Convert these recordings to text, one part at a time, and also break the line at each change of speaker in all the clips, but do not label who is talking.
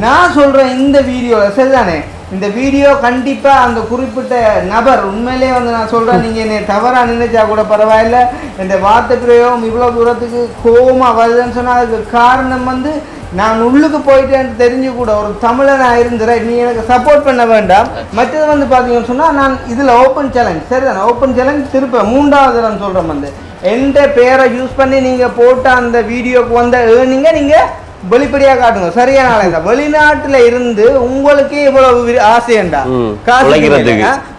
நான் சொல்கிறேன் இந்த வீடியோ சரிதானே, இந்த வீடியோ கண்டிப்பாக அந்த குறிப்பிட்ட நபர் உண்மையிலே வந்து நான் சொல்கிறேன், நீங்கள் என்னை தவறாக நினைச்சா கூட பரவாயில்ல, இந்த வார்த்தை பிரயோகம் இவ்வளோ தூரத்துக்கு கோபமாக வருதுன்னு சொன்னால் அதுக்கு காரணம் வந்து நான் உள்ளுக்கு போயிட்டேன்னு தெரிஞ்சு கூட ஒரு தமிழனாக இருந்துறேன், நீ எனக்கு சப்போர்ட் பண்ண வேண்டாம். மற்றது வந்து பார்த்தீங்கன்னு சொன்னால் நான் இதில் ஓப்பன் சேலஞ்ச் சரிதானே, ஓப்பன் சேலஞ்ச் திருப்ப 3வது தரம் சொல்கிறேன் வந்து எந்த பேரை யூஸ் பண்ணி நீங்கள் போட்ட அந்த வீடியோக்கு வந்த ஏர்னிங்க நீங்கள் வெளிப்படையாக காட்டுங்க. சரியான ஆளா வெளிநாட்டுல இருந்து உங்களுக்கே இவ்வளவு ஆசையண்டா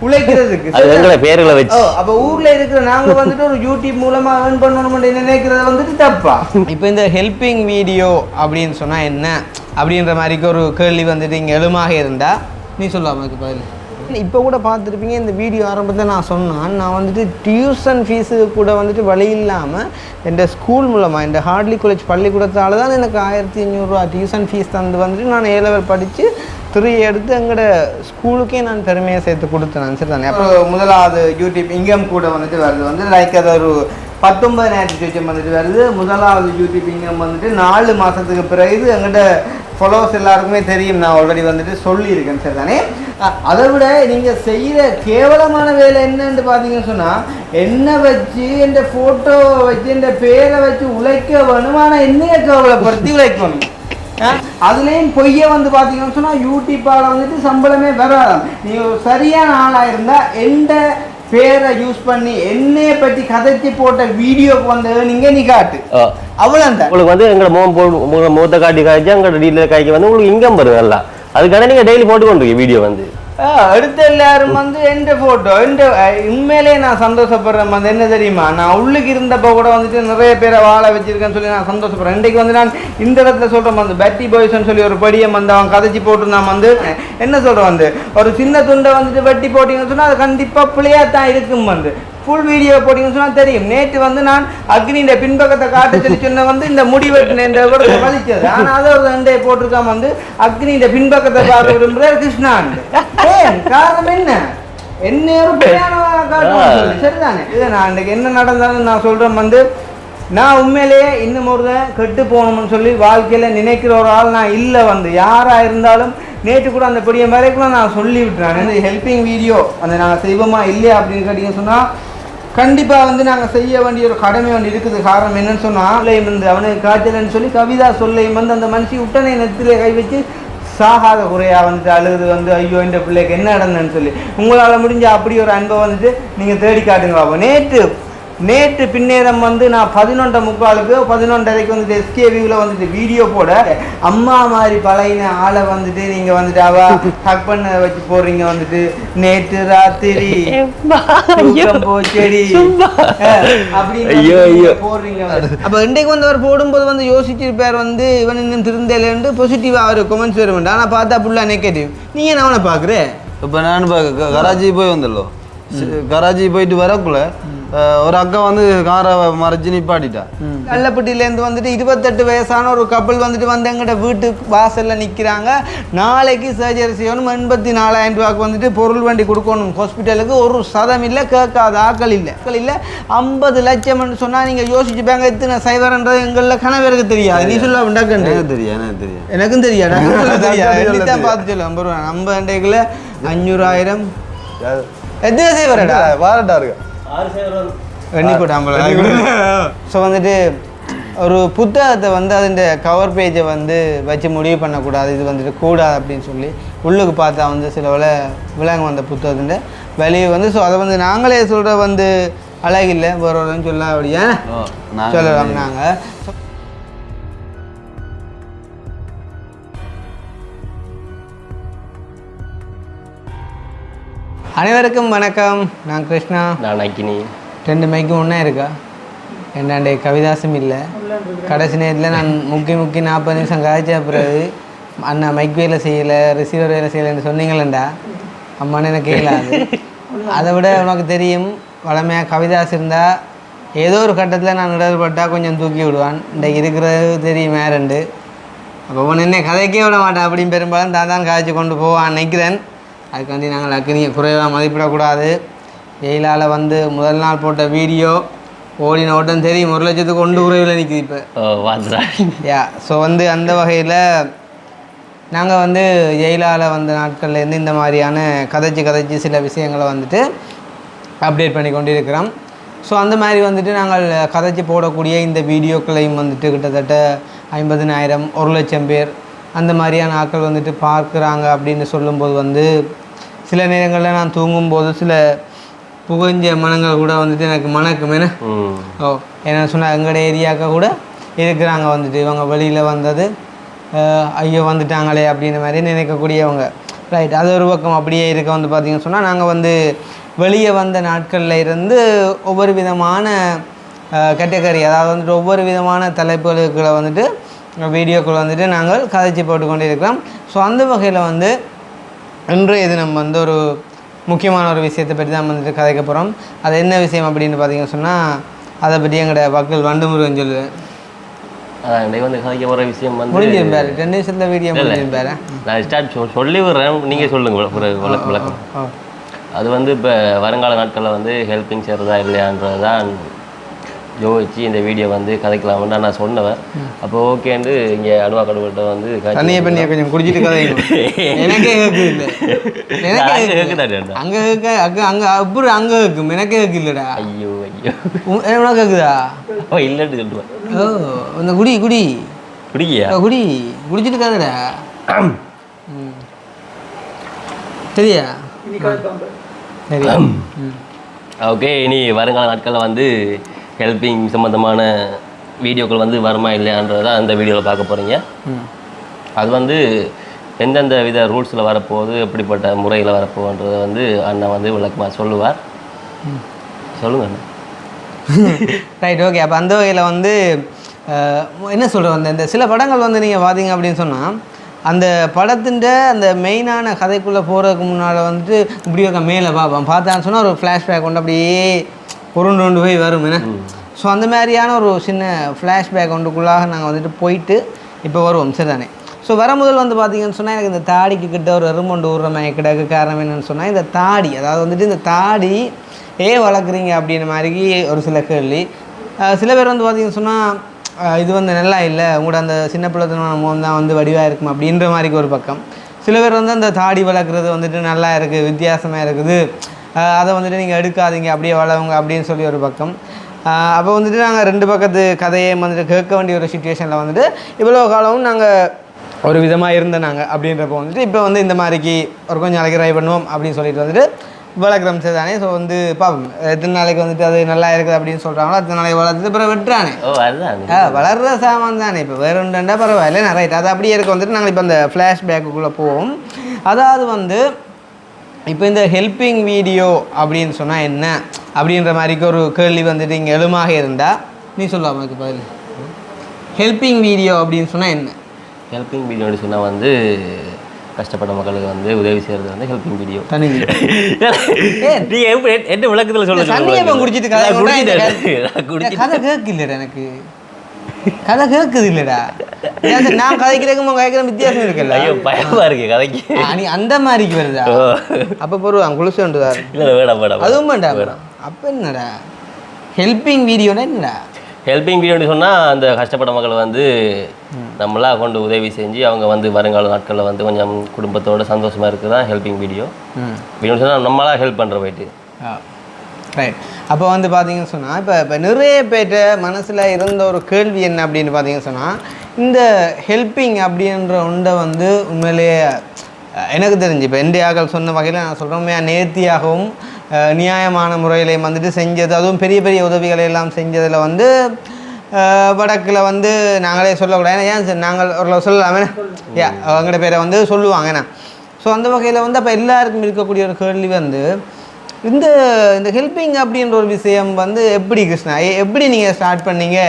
உழைக்கிறதுக்கு அப்ப ஊர்ல இருக்கிற நாங்க வந்துட்டு ஒரு யூடியூப் மூலமா ஏர்ன் பண்ணணும் நினைக்கிறத வந்துட்டு தப்பா. இப்ப இந்த ஹெல்பிங் வீடியோ அப்படின்னு சொன்னா என்ன அப்படின்ற மாதிரிக்கு ஒரு கேள்வி வந்துட்டு இங்க எழுமாக இருந்தா நீ சொல்லாம பதில். இப்போ கூட பார்த்துருப்பீங்க இந்த வீடியோ ஆரம்பத்தில் நான் சொன்னேன், நான் வந்துட்டு டியூஷன் ஃபீஸுக்கு கூட வந்துட்டு வழி இல்லாமல் இந்த ஸ்கூல் மூலமாக இந்த ஹார்ட்லி காலேஜ் பள்ளிக்கூடத்தால் தான் எனக்கு 1500 டியூஷன் ஃபீஸ் தந்து வந்துட்டு நான் A level படித்து 3 எடுத்து எங்களோட ஸ்கூலுக்கே நான் பெருமையை சேர்த்து கொடுத்தேன் சரி தானே. அப்புறம் முதலாவது யூடியூப் இன்கம் கூட வந்துட்டு வருது வந்து லைக் அது ஒரு 19,000 வந்துட்டு வருது. முதலாவது யூடியூப் இன்கம் வந்துட்டு 4 மாதத்துக்கு பிறகு எங்கிட்ட ஃபாலோவர்ஸ் எல்லாருக்குமே தெரியும், நான் ஆல்ரெடி வந்துட்டு சொல்லியிருக்கேன் சரி தானே. அதை விட நீங்கள் செய்கிற கேவலமான வேலை என்னன்னு பார்த்தீங்கன்னு சொன்னால் என்ன வச்சு என் ஃபோட்டோவை வச்சு என் பேரை வச்சு உழைக்க வேணும், ஆனால் என்னைய கேவலப்படுத்தி உழைக்கணும். அதுலேயும் பொய்யை வந்து பார்த்தீங்கன்னு சொன்னால் யூடியூப்பால் வந்துட்டு சம்பளமே வராதாம். நீங்கள் சரியான ஆளாக இருந்தால் எந்த பேரை யூஸ் பண்ணி என்னைய பற்றி கதைச்சி போட்ட வீடியோக்கு வந்து நீ காட்டு அவ்வளோதான். உங்களுக்கு வந்து எங்களை முகத்தை காட்டி காய்ச்சி எங்களோட டீலர் காய்க்க வந்து உங்களுக்கு இன்கம் வருது நல்லா, அதுக்கான நீங்கள் டெய்லி போட்டு கொண்டு வீடியோ வந்து அடுத்த எல்லாரும் வந்து எந்த ஃபோட்டோ உண்மையிலே நான் சந்தோஷப்படுறேன் வந்து என்ன தெரியுமா, நான் உள்ளுக்கு இருந்தப்போ கூட வந்துட்டு நிறைய பேரை வாழ வச்சிருக்கேன்னு சொல்லி நான் சந்தோஷப்படுறேன். இன்றைக்கு வந்து நான் இந்த இடத்துல சொல்கிறேன் வந்து பேட்டி பாய்ஸ்ன்னு சொல்லி ஒரு படியம் வந்து அவன் கதைச்சி போட்டு நான் வந்து என்ன சொல்கிறேன் வந்து ஒரு சின்ன துண்டை வந்துட்டு வெட்டி போட்டிங்கன்னு சொன்னால் அது கண்டிப்பாக பிள்ளையாக தான் இருக்கும் வந்து ஃபுல் வீடியோ போட்டிங்கன்னு சொன்னால் தெரியும். நேற்று வந்து நான் அக்னியின் பின்பக்கத்தை காட்ட சொல்லி சொன்ன வந்து இந்த முடிவெட்டின வலிச்சது, ஆனால் அதை ஒரு ரெண்டே போட்டிருக்காம வந்து அக்னியின் பின்பக்கத்தை பார்க்க விரும்புகிறார் கிருஷ்ணான். காரணம் என்ன என்ன சரிதானே. இதை நான் இன்றைக்கு என்ன நடந்தாலும் நான் சொல்கிறேன் வந்து நான் உண்மையிலேயே இன்னும் ஒரு கெட்டு போகணும்னு சொல்லி வாழ்க்கையில் நினைக்கிற ஒரு ஆள் நான் இல்லை வந்து யாராக இருந்தாலும். நேற்று கூட அந்த பெரிய வரைக்கும் நான் சொல்லி விட்டுறேன் இந்த ஹெல்பிங் வீடியோ அந்த நாங்கள் செய்வோமா இல்லையா அப்படின்னு கேட்டிங்கன்னு சொன்னால் கண்டிப்பாக வந்து நாங்கள் செய்ய வேண்டிய ஒரு கடமை ஒன்று இருக்குது. காரணம் என்னன்னு சொன்னால் வந்து அவனுக்கு காய்ச்சலன்னு சொல்லி கவிதா சொல்லையும் வந்து அந்த மனுஷி உடனே நெத்திலே கை வச்சு சாகாத குறையாக வந்துட்டு அழுது வந்து ஐயோ இந்த பிள்ளைக்கு என்ன நடந்ததுன்னு சொல்லி உங்களால் முடிஞ்ச அப்படி ஒரு அன்பை வந்துட்டு நீங்கள் தேடி காட்டுங்க பாப்போம். நேற்று பின்னேரம் வந்து நான் 11:45 11:30 வந்துட்டு SKVல வந்துட்டு வீடியோ போட அம்மா மாதிரி பழைய ஆளை வந்துட்டு நீங்கள் வந்துட்டு அவ ஹக் பண்ண வச்சு போடுறீங்க வந்துட்டு நேற்று ராத்திரி போச்செடி அப்படின்னு போடுறீங்க. அப்போ இன்றைக்கு வந்து அவர் போடும்போது வந்து யோசிச்சிருப்பார் வந்து இவன் இன்னும் திருந்தலேருந்து பாசிட்டிவாக அவர் கொமெண்ட்ஸ் வர வேண்டாம், ஆனால் பார்த்தா ஃபுல்லாக நெகட்டிவ். நீங்கள் என்ன அவனை பார்க்குறேன்.
இப்போ நான் கராச்சி போய் வந்துடலாம், கராச்சி போயிட்டு வரக்குள்ள ஒரு அக்கா வந்து காரை மறைச்சு நிப்பாட்டிட்டா.
கள்ளப்பட்டியிலேருந்து வந்துட்டு 28 வயசான ஒரு கப்பல் வந்துட்டு வந்து எங்கிட்ட வீட்டு வாசலில் நிற்கிறாங்க. நாளைக்கு சர்ஜரி செய்யணும், 84,000 ரூபாய்க்கு வந்துட்டு பொருள் வண்டி கொடுக்கணும் ஹாஸ்பிட்டலுக்கு. ஒரு சதம் இல்லை, கேட்காத ஆக்கள் இல்லை 50 லட்சம்னு சொன்னால் நீங்கள் யோசிச்சுப்பாங்க எத்தனை சைவரன்றது எங்களில் கணவருக்கு தெரியாது. நீ சொல்ல உண்டாக்கன்னு எனக்கும் தெரியாது தான் பார்த்து சொல்ல 50 ரூபா நம்ம அண்டைக்குள்ள 500,000 எத்தனை சைவரடா வாரட்டா இருக்கு ஸோ வந்துட்டு ஒரு புத்தகத்தை வந்து அதுன்ற கவர் பேஜை வந்து வச்சு முடிவு பண்ணக்கூடாது, இது வந்துட்டு கூடாது அப்படின்னு சொல்லி உள்ளுக்கு பார்த்தா வந்து சில விலங்கு வந்த புத்தகத்துன்ற வெளியே வந்து ஸோ அதை வந்து நாங்களே சொல்கிற வந்து அழகில்லை வேறொருன்னு சொல்ல அப்படியே சொல்லலாம். நாங்கள் அனைவருக்கும் வணக்கம். நான் கிருஷ்ணா,
நான் அக்கினி.
2 மைக்கும் ஒன்றா இருக்கா என்னண்டே கவிதாசும் இல்லை. கடைசி நேரத்தில் நான் முக்கி 40 நிமிஷம் காய்ச்ச பிறகு அண்ணா மைக் வேலை செய்யலை ரிசீவர் வேலை செய்யலைன்னு சொன்னீங்களேண்டா அம்மானு எனக்கு கேட்கலாது. அதை விட உனக்கு தெரியும் வளமையாக கவிதாஸ் இருந்தால் ஏதோ ஒரு கட்டத்தில் நான் இடர்பட்டால் கொஞ்சம் தூக்கி விடுவான். இன்றைக்கு இருக்கிறது தெரியும் வேறண்டு. அப்போ ஒன்று என்ன கதைக்கே விட மாட்டேன் அப்படின்னு பெரும்பாலும் தான் காய்ச்சி கொண்டு போவான் நினைக்கிறேன். அதுக்காண்டி நாங்கள் அக்னியை குறைவாக மதிப்பிடக்கூடாது. வெயிலால் வந்து முதல் நாள் போட்ட வீடியோ ஓடின ஓட்டம் தெரியும் 1 லட்சத்துக்கு 1 குறைவில் நிற்குது இப்போ. ஸோ வந்து அந்த வகையில் நாங்கள் வந்து ஜெயிலால் வந்த நாட்கள்லேருந்து இந்த மாதிரியான கதைச்சி சில விஷயங்களை வந்துட்டு அப்டேட் பண்ணி கொண்டு இருக்கிறோம். ஸோ அந்த மாதிரி வந்துட்டு நாங்கள் கதைச்சி போடக்கூடிய இந்த வீடியோக்களையும் வந்துட்டு கிட்டத்தட்ட 50,000 1,00,000 பேர் அந்த மாதிரியான ஆட்கள் வந்துட்டு பார்க்குறாங்க அப்படின்னு சொல்லும்போது வந்து சில நேரங்களில் நான் தூங்கும்போது சில புகஞ்ச மனங்கள் கூட வந்துட்டு எனக்கு மணக்குமேனு. என்ன சொன்னால் எங்களோட ஏரியாவுக்கு கூட இருக்கிறாங்க வந்துட்டு இவங்க வெளியில் வந்தது ஐயோ வந்துட்டாங்களே அப்படின்ற மாதிரி நினைக்கக்கூடியவங்க. ரைட், அது ஒரு பக்கம் அப்படியே இருக்க வந்து பார்த்திங்கன்னு சொன்னால் நாங்கள் வந்து வெளியே வந்த நாட்களில் இருந்து ஒவ்வொரு விதமான கேட்டகரி, அதாவது வந்துட்டு ஒவ்வொரு விதமான தலைப்புகளுக்குள்ள வந்துட்டு வீடியோக்கள் வந்துட்டு நாங்கள் கதைச்சி போட்டுக்கொண்டே இருக்கிறோம். ஸோ அந்த வகையில் வந்து இன்றைய தினம் வந்து ஒரு முக்கியமான ஒரு விஷயத்தை பற்றி தான் வந்துட்டு கதைக்க போகிறோம். அது என்ன விஷயம் அப்படின்னு பார்த்தீங்கன்னு சொன்னால் அதை பற்றி எங்களோட மக்கள் வண்டுமுருகன் சொல்லுவேன்.
வந்து கதைக்க போகிற விஷயம் வந்து
முடிஞ்சிருப்பாரு 2 நிமிஷத்தில் வீடியோ முடிஞ்சிருப்பாரு.
நான் ஸ்டார்ட் சொல்லி விடுறேன், நீங்கள் சொல்லுங்கள் விளக்கம். அது வந்து இப்போ வருங்கால நாட்களில் வந்து ஹெல்பிங் செய்கிறதா இல்லையான்றது தான் யோசிச்சு இந்த வீடியோ வந்து கதைக்கலாம்னு நான் சொன்னவன். அப்போ ஓகேண்டு இங்கே அணுவா கடவுள்கிட்ட வந்து
தண்ணியை பண்ணியை கொஞ்சம் குடிச்சிட்டு கதை எனக்கே கேட்குது இல்லை அங்கே கேட்க அங்கே அப்புறம் அங்கே கேட்கும் எனக்கே கேட்கு இல்லைடா.
ஐயோ
என்ன கேட்குதா?
இல்லைன்னு சொல்லுவேன்.
ஓ இந்த குடி
குடிக்கியா
குடிச்சிட்டு கதைடா. சரியா? சரி
ஓகே. இனி வருங்கால நாட்களில் வந்து ஹெல்பிங் சம்மந்தமான வீடியோக்கள் வந்து வருமா இல்லையான்றதை அந்த வீடியோவில் பார்க்க போகிறீங்க. அது வந்து எந்தெந்த வித ரூல்ஸில் வரப்போகுது, எப்படிப்பட்ட முறையில் வரப்போகுன்றதை வந்து அண்ணன் வந்து விளக்கமாக சொல்லுவார். சொல்லுங்கள் அண்ணா.
Right, okay. அப்போ அந்த வகையில் வந்து என்ன சொல்கிறோம், இந்த சில படங்கள் வந்து நீங்கள் பார்த்தீங்க அப்படின்னு சொன்னால் அந்த படத்தின் அந்த மெயினான கதைக்குள்ளே போகிறதுக்கு முன்னால் வந்துட்டு இப்படி மேலே பார்ப்போம். பார்த்தான்னு சொன்னால் ஒரு ஃப்ளாஷ்பேக் கொண்டு அப்படியே உருண்டு போய் வரும் என்ன. ஸோ அந்த மாதிரியான ஒரு சின்ன ஃப்ளாஷ்பேக் ஒன்றுக்குள்ளாக நாங்கள் வந்துட்டு போயிட்டு இப்போ வருவோம். சரிதானே? ஸோ வர முதல் வந்து பார்த்திங்கன்னு சொன்னால் எனக்கு இந்த தாடிக்கு கிட்ட ஒரு எறும்பொண்டு ஊறுற கிடக்கு. காரணம் என்னென்னு சொன்னால் இந்த தாடி, அதாவது வந்துட்டு இந்த தாடி வளர்க்குறீங்க அப்படின்ற மாதிரி ஒரு சில கேள்வி. சில பேர் வந்து பார்த்திங்கன்னு சொன்னால் இது வந்து நல்லா இல்லை, உங்களோட அந்த சின்ன பிள்ளைத்தனமான முகம் தான் வந்து வடிவாக இருக்கும் அப்படின்ற மாதிரிக்கு ஒரு பக்கம். சில பேர் வந்து அந்த தாடி வளர்க்குறது வந்துட்டு நல்லா இருக்குது, வித்தியாசமாக இருக்குது, அதை வந்துட்டு நீங்கள் எடுக்காதீங்க அப்படியே வளவுங்க அப்படின்னு சொல்லி ஒரு பக்கம். அப்போ வந்துட்டு நாங்கள் 2 பக்கத்து கதையை வந்துட்டு கேட்க வேண்டிய ஒரு சுச்சுவேஷனில் வந்துட்டு இவ்வளோ காலமும் நாங்கள் ஒரு விதமாக இருந்தோம் நாங்கள் அப்படின்றப்போ வந்துட்டு இப்போ வந்து இந்த மாதிரிக்கு ஒரு கொஞ்சம் நாளைக்கு ட்ரை பண்ணுவோம் அப்படின்னு சொல்லிட்டு வந்துட்டு வளர்க்குறோம். சரி தானே? ஸோ வந்து பார்ப்போம் எத்தனை நாளைக்கு வந்துட்டு அது நல்லா இருக்குது அப்படின்னு சொல்கிறாங்களோ அத்தனை நாளைக்கு வளர்த்துட்டு அப்புறம் வெட்டுறானே. வளர்கிற சாமான் தானே, இப்போ வேறு ஒன்றுண்டா பரவாயில்ல. ரைட், அது அப்படியே இருக்க வந்துட்டு நாங்கள் இப்போ அந்த ஃப்ளாஷ்பேக்குள்ளே போவோம். அதாவது வந்து இப்போ இந்த ஹெல்பிங் வீடியோ அப்படின்னு சொன்னால் என்ன அப்படின்ற மாதிரிக்கு ஒரு கேள்வி வந்துட்டு இங்கே எழுமாக இருந்தால் நீ சொல்லலாம். அதுக்கு பதில் ஹெல்பிங் வீடியோ அப்படின்னு சொன்னால் என்ன?
ஹெல்பிங் வீடியோன்னு சொன்னால் வந்து கஷ்டப்பட்ட மக்களுக்கு வந்து உதவி செய்கிறது வந்து ஹெல்பிங் வீடியோ. நீங்கள் எப்படி என்ன விளக்கத்தில் சொல்ல
குடிச்சிட்டு கதை கேட்க இல்லைடா, எனக்கு கதை கேட்குது இல்லைடா. நான் கதைக்கிறதுக்கும் கேட்குற வித்தியாசம் இருக்குல்ல.
ஐயோ பயமாக இருக்கு கதைக்கு.
நீ அந்த மாதிரிக்கு வருதா? அப்போ பொருவாங்க குளிச்சு வந்துதான்.
இல்லை வேடாம் வேடாம்
அதுவும் வேண்டாம். அப்போ என்னடா ஹெல்பிங் வீடியோனா என்னடா?
ஹெல்பிங் வீடியோன்னு சொன்னால் அந்த கஷ்டப்பட்ட மக்களை வந்து நம்மளாக கொண்டு உதவி செஞ்சு அவங்க வந்து வருங்கால நாட்களில் வந்து கொஞ்சம் குடும்பத்தோட சந்தோஷமாக இருக்குது தான் ஹெல்பிங் வீடியோ. வீடியோன்னு சொன்னால் நம்மளாக ஹெல்ப் பண்ணுற போயிட்டு.
ரைட். அப்போ வந்து பார்த்தீங்கன்னு சொன்னால் இப்போ நிறைய பேர்ட்ட மனசில் இருந்த ஒரு கேள்வி என்ன அப்படின்னு பார்த்தீங்கன்னு சொன்னால் இந்த ஹெல்பிங் அப்படின்ற ஒன்றை வந்து உண்மையிலேயே எனக்கு தெரிஞ்சு இப்போ இந்தியாக்கள் சொன்ன வகையில் நான் சொல்கிறேன் நேர்த்தியாகவும் நியாயமான முறையிலையும் வந்துட்டு செஞ்சது, அதுவும் பெரிய பெரிய உதவிகளை எல்லாம் செஞ்சதில் வந்து வடக்கில் வந்து நாங்களே சொல்லக்கூடாது. ஏன்னா ஏன் நாங்கள் ஒரு சொல்லலாமே அவங்களோட பேரை வந்து சொல்லுவாங்க ஏன்னா. ஸோ அந்த வகையில் வந்து அப்போ எல்லாருக்கும் இருக்கக்கூடிய ஒரு கேள்வி வந்து இந்த இந்த ஹெல்பிங் அப்படின்ற ஒரு விஷயம் வந்து எப்படி கிருஷ்ணா எப்படி நீங்கள் ஸ்டார்ட் பண்ணீங்க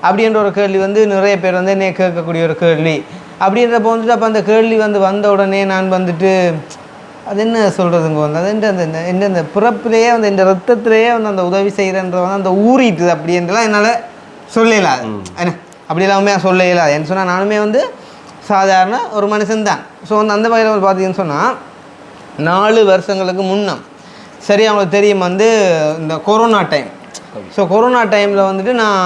அப்படின்ற ஒரு கேள்வி வந்து நிறைய பேர் வந்து என்னை கேட்கக்கூடிய ஒரு கேள்வி. அப்படின்றப்போ வந்துட்டு அப்போ அந்த கேள்வி வந்து வந்த உடனே நான் வந்துட்டு அது என்ன சொல்கிறதுங்க வந்து அது அந்த இந்த பிறப்பிலேயே வந்து இந்த ரத்தத்திலேயே வந்து அந்த உதவி செய்கிறன்ற வந்து அந்த ஊறிட்டுது அப்படின்றலாம் என்னால் சொல்லலாது என்ன அப்படி எல்லாமே சொல்லலாது. என்ன சொன்னால் நானுமே வந்து சாதாரண ஒரு மனுஷன்தான். ஸோ வந்து அந்த வகையில் வந்து பார்த்தீங்கன்னு சொன்னால் 4 வருஷங்களுக்கு முன்னம் சரி அவங்களுக்கு தெரியும் வந்து இந்த கொரோனா டைம் ஸோ கொரோனா டைமில் வந்துட்டு நான்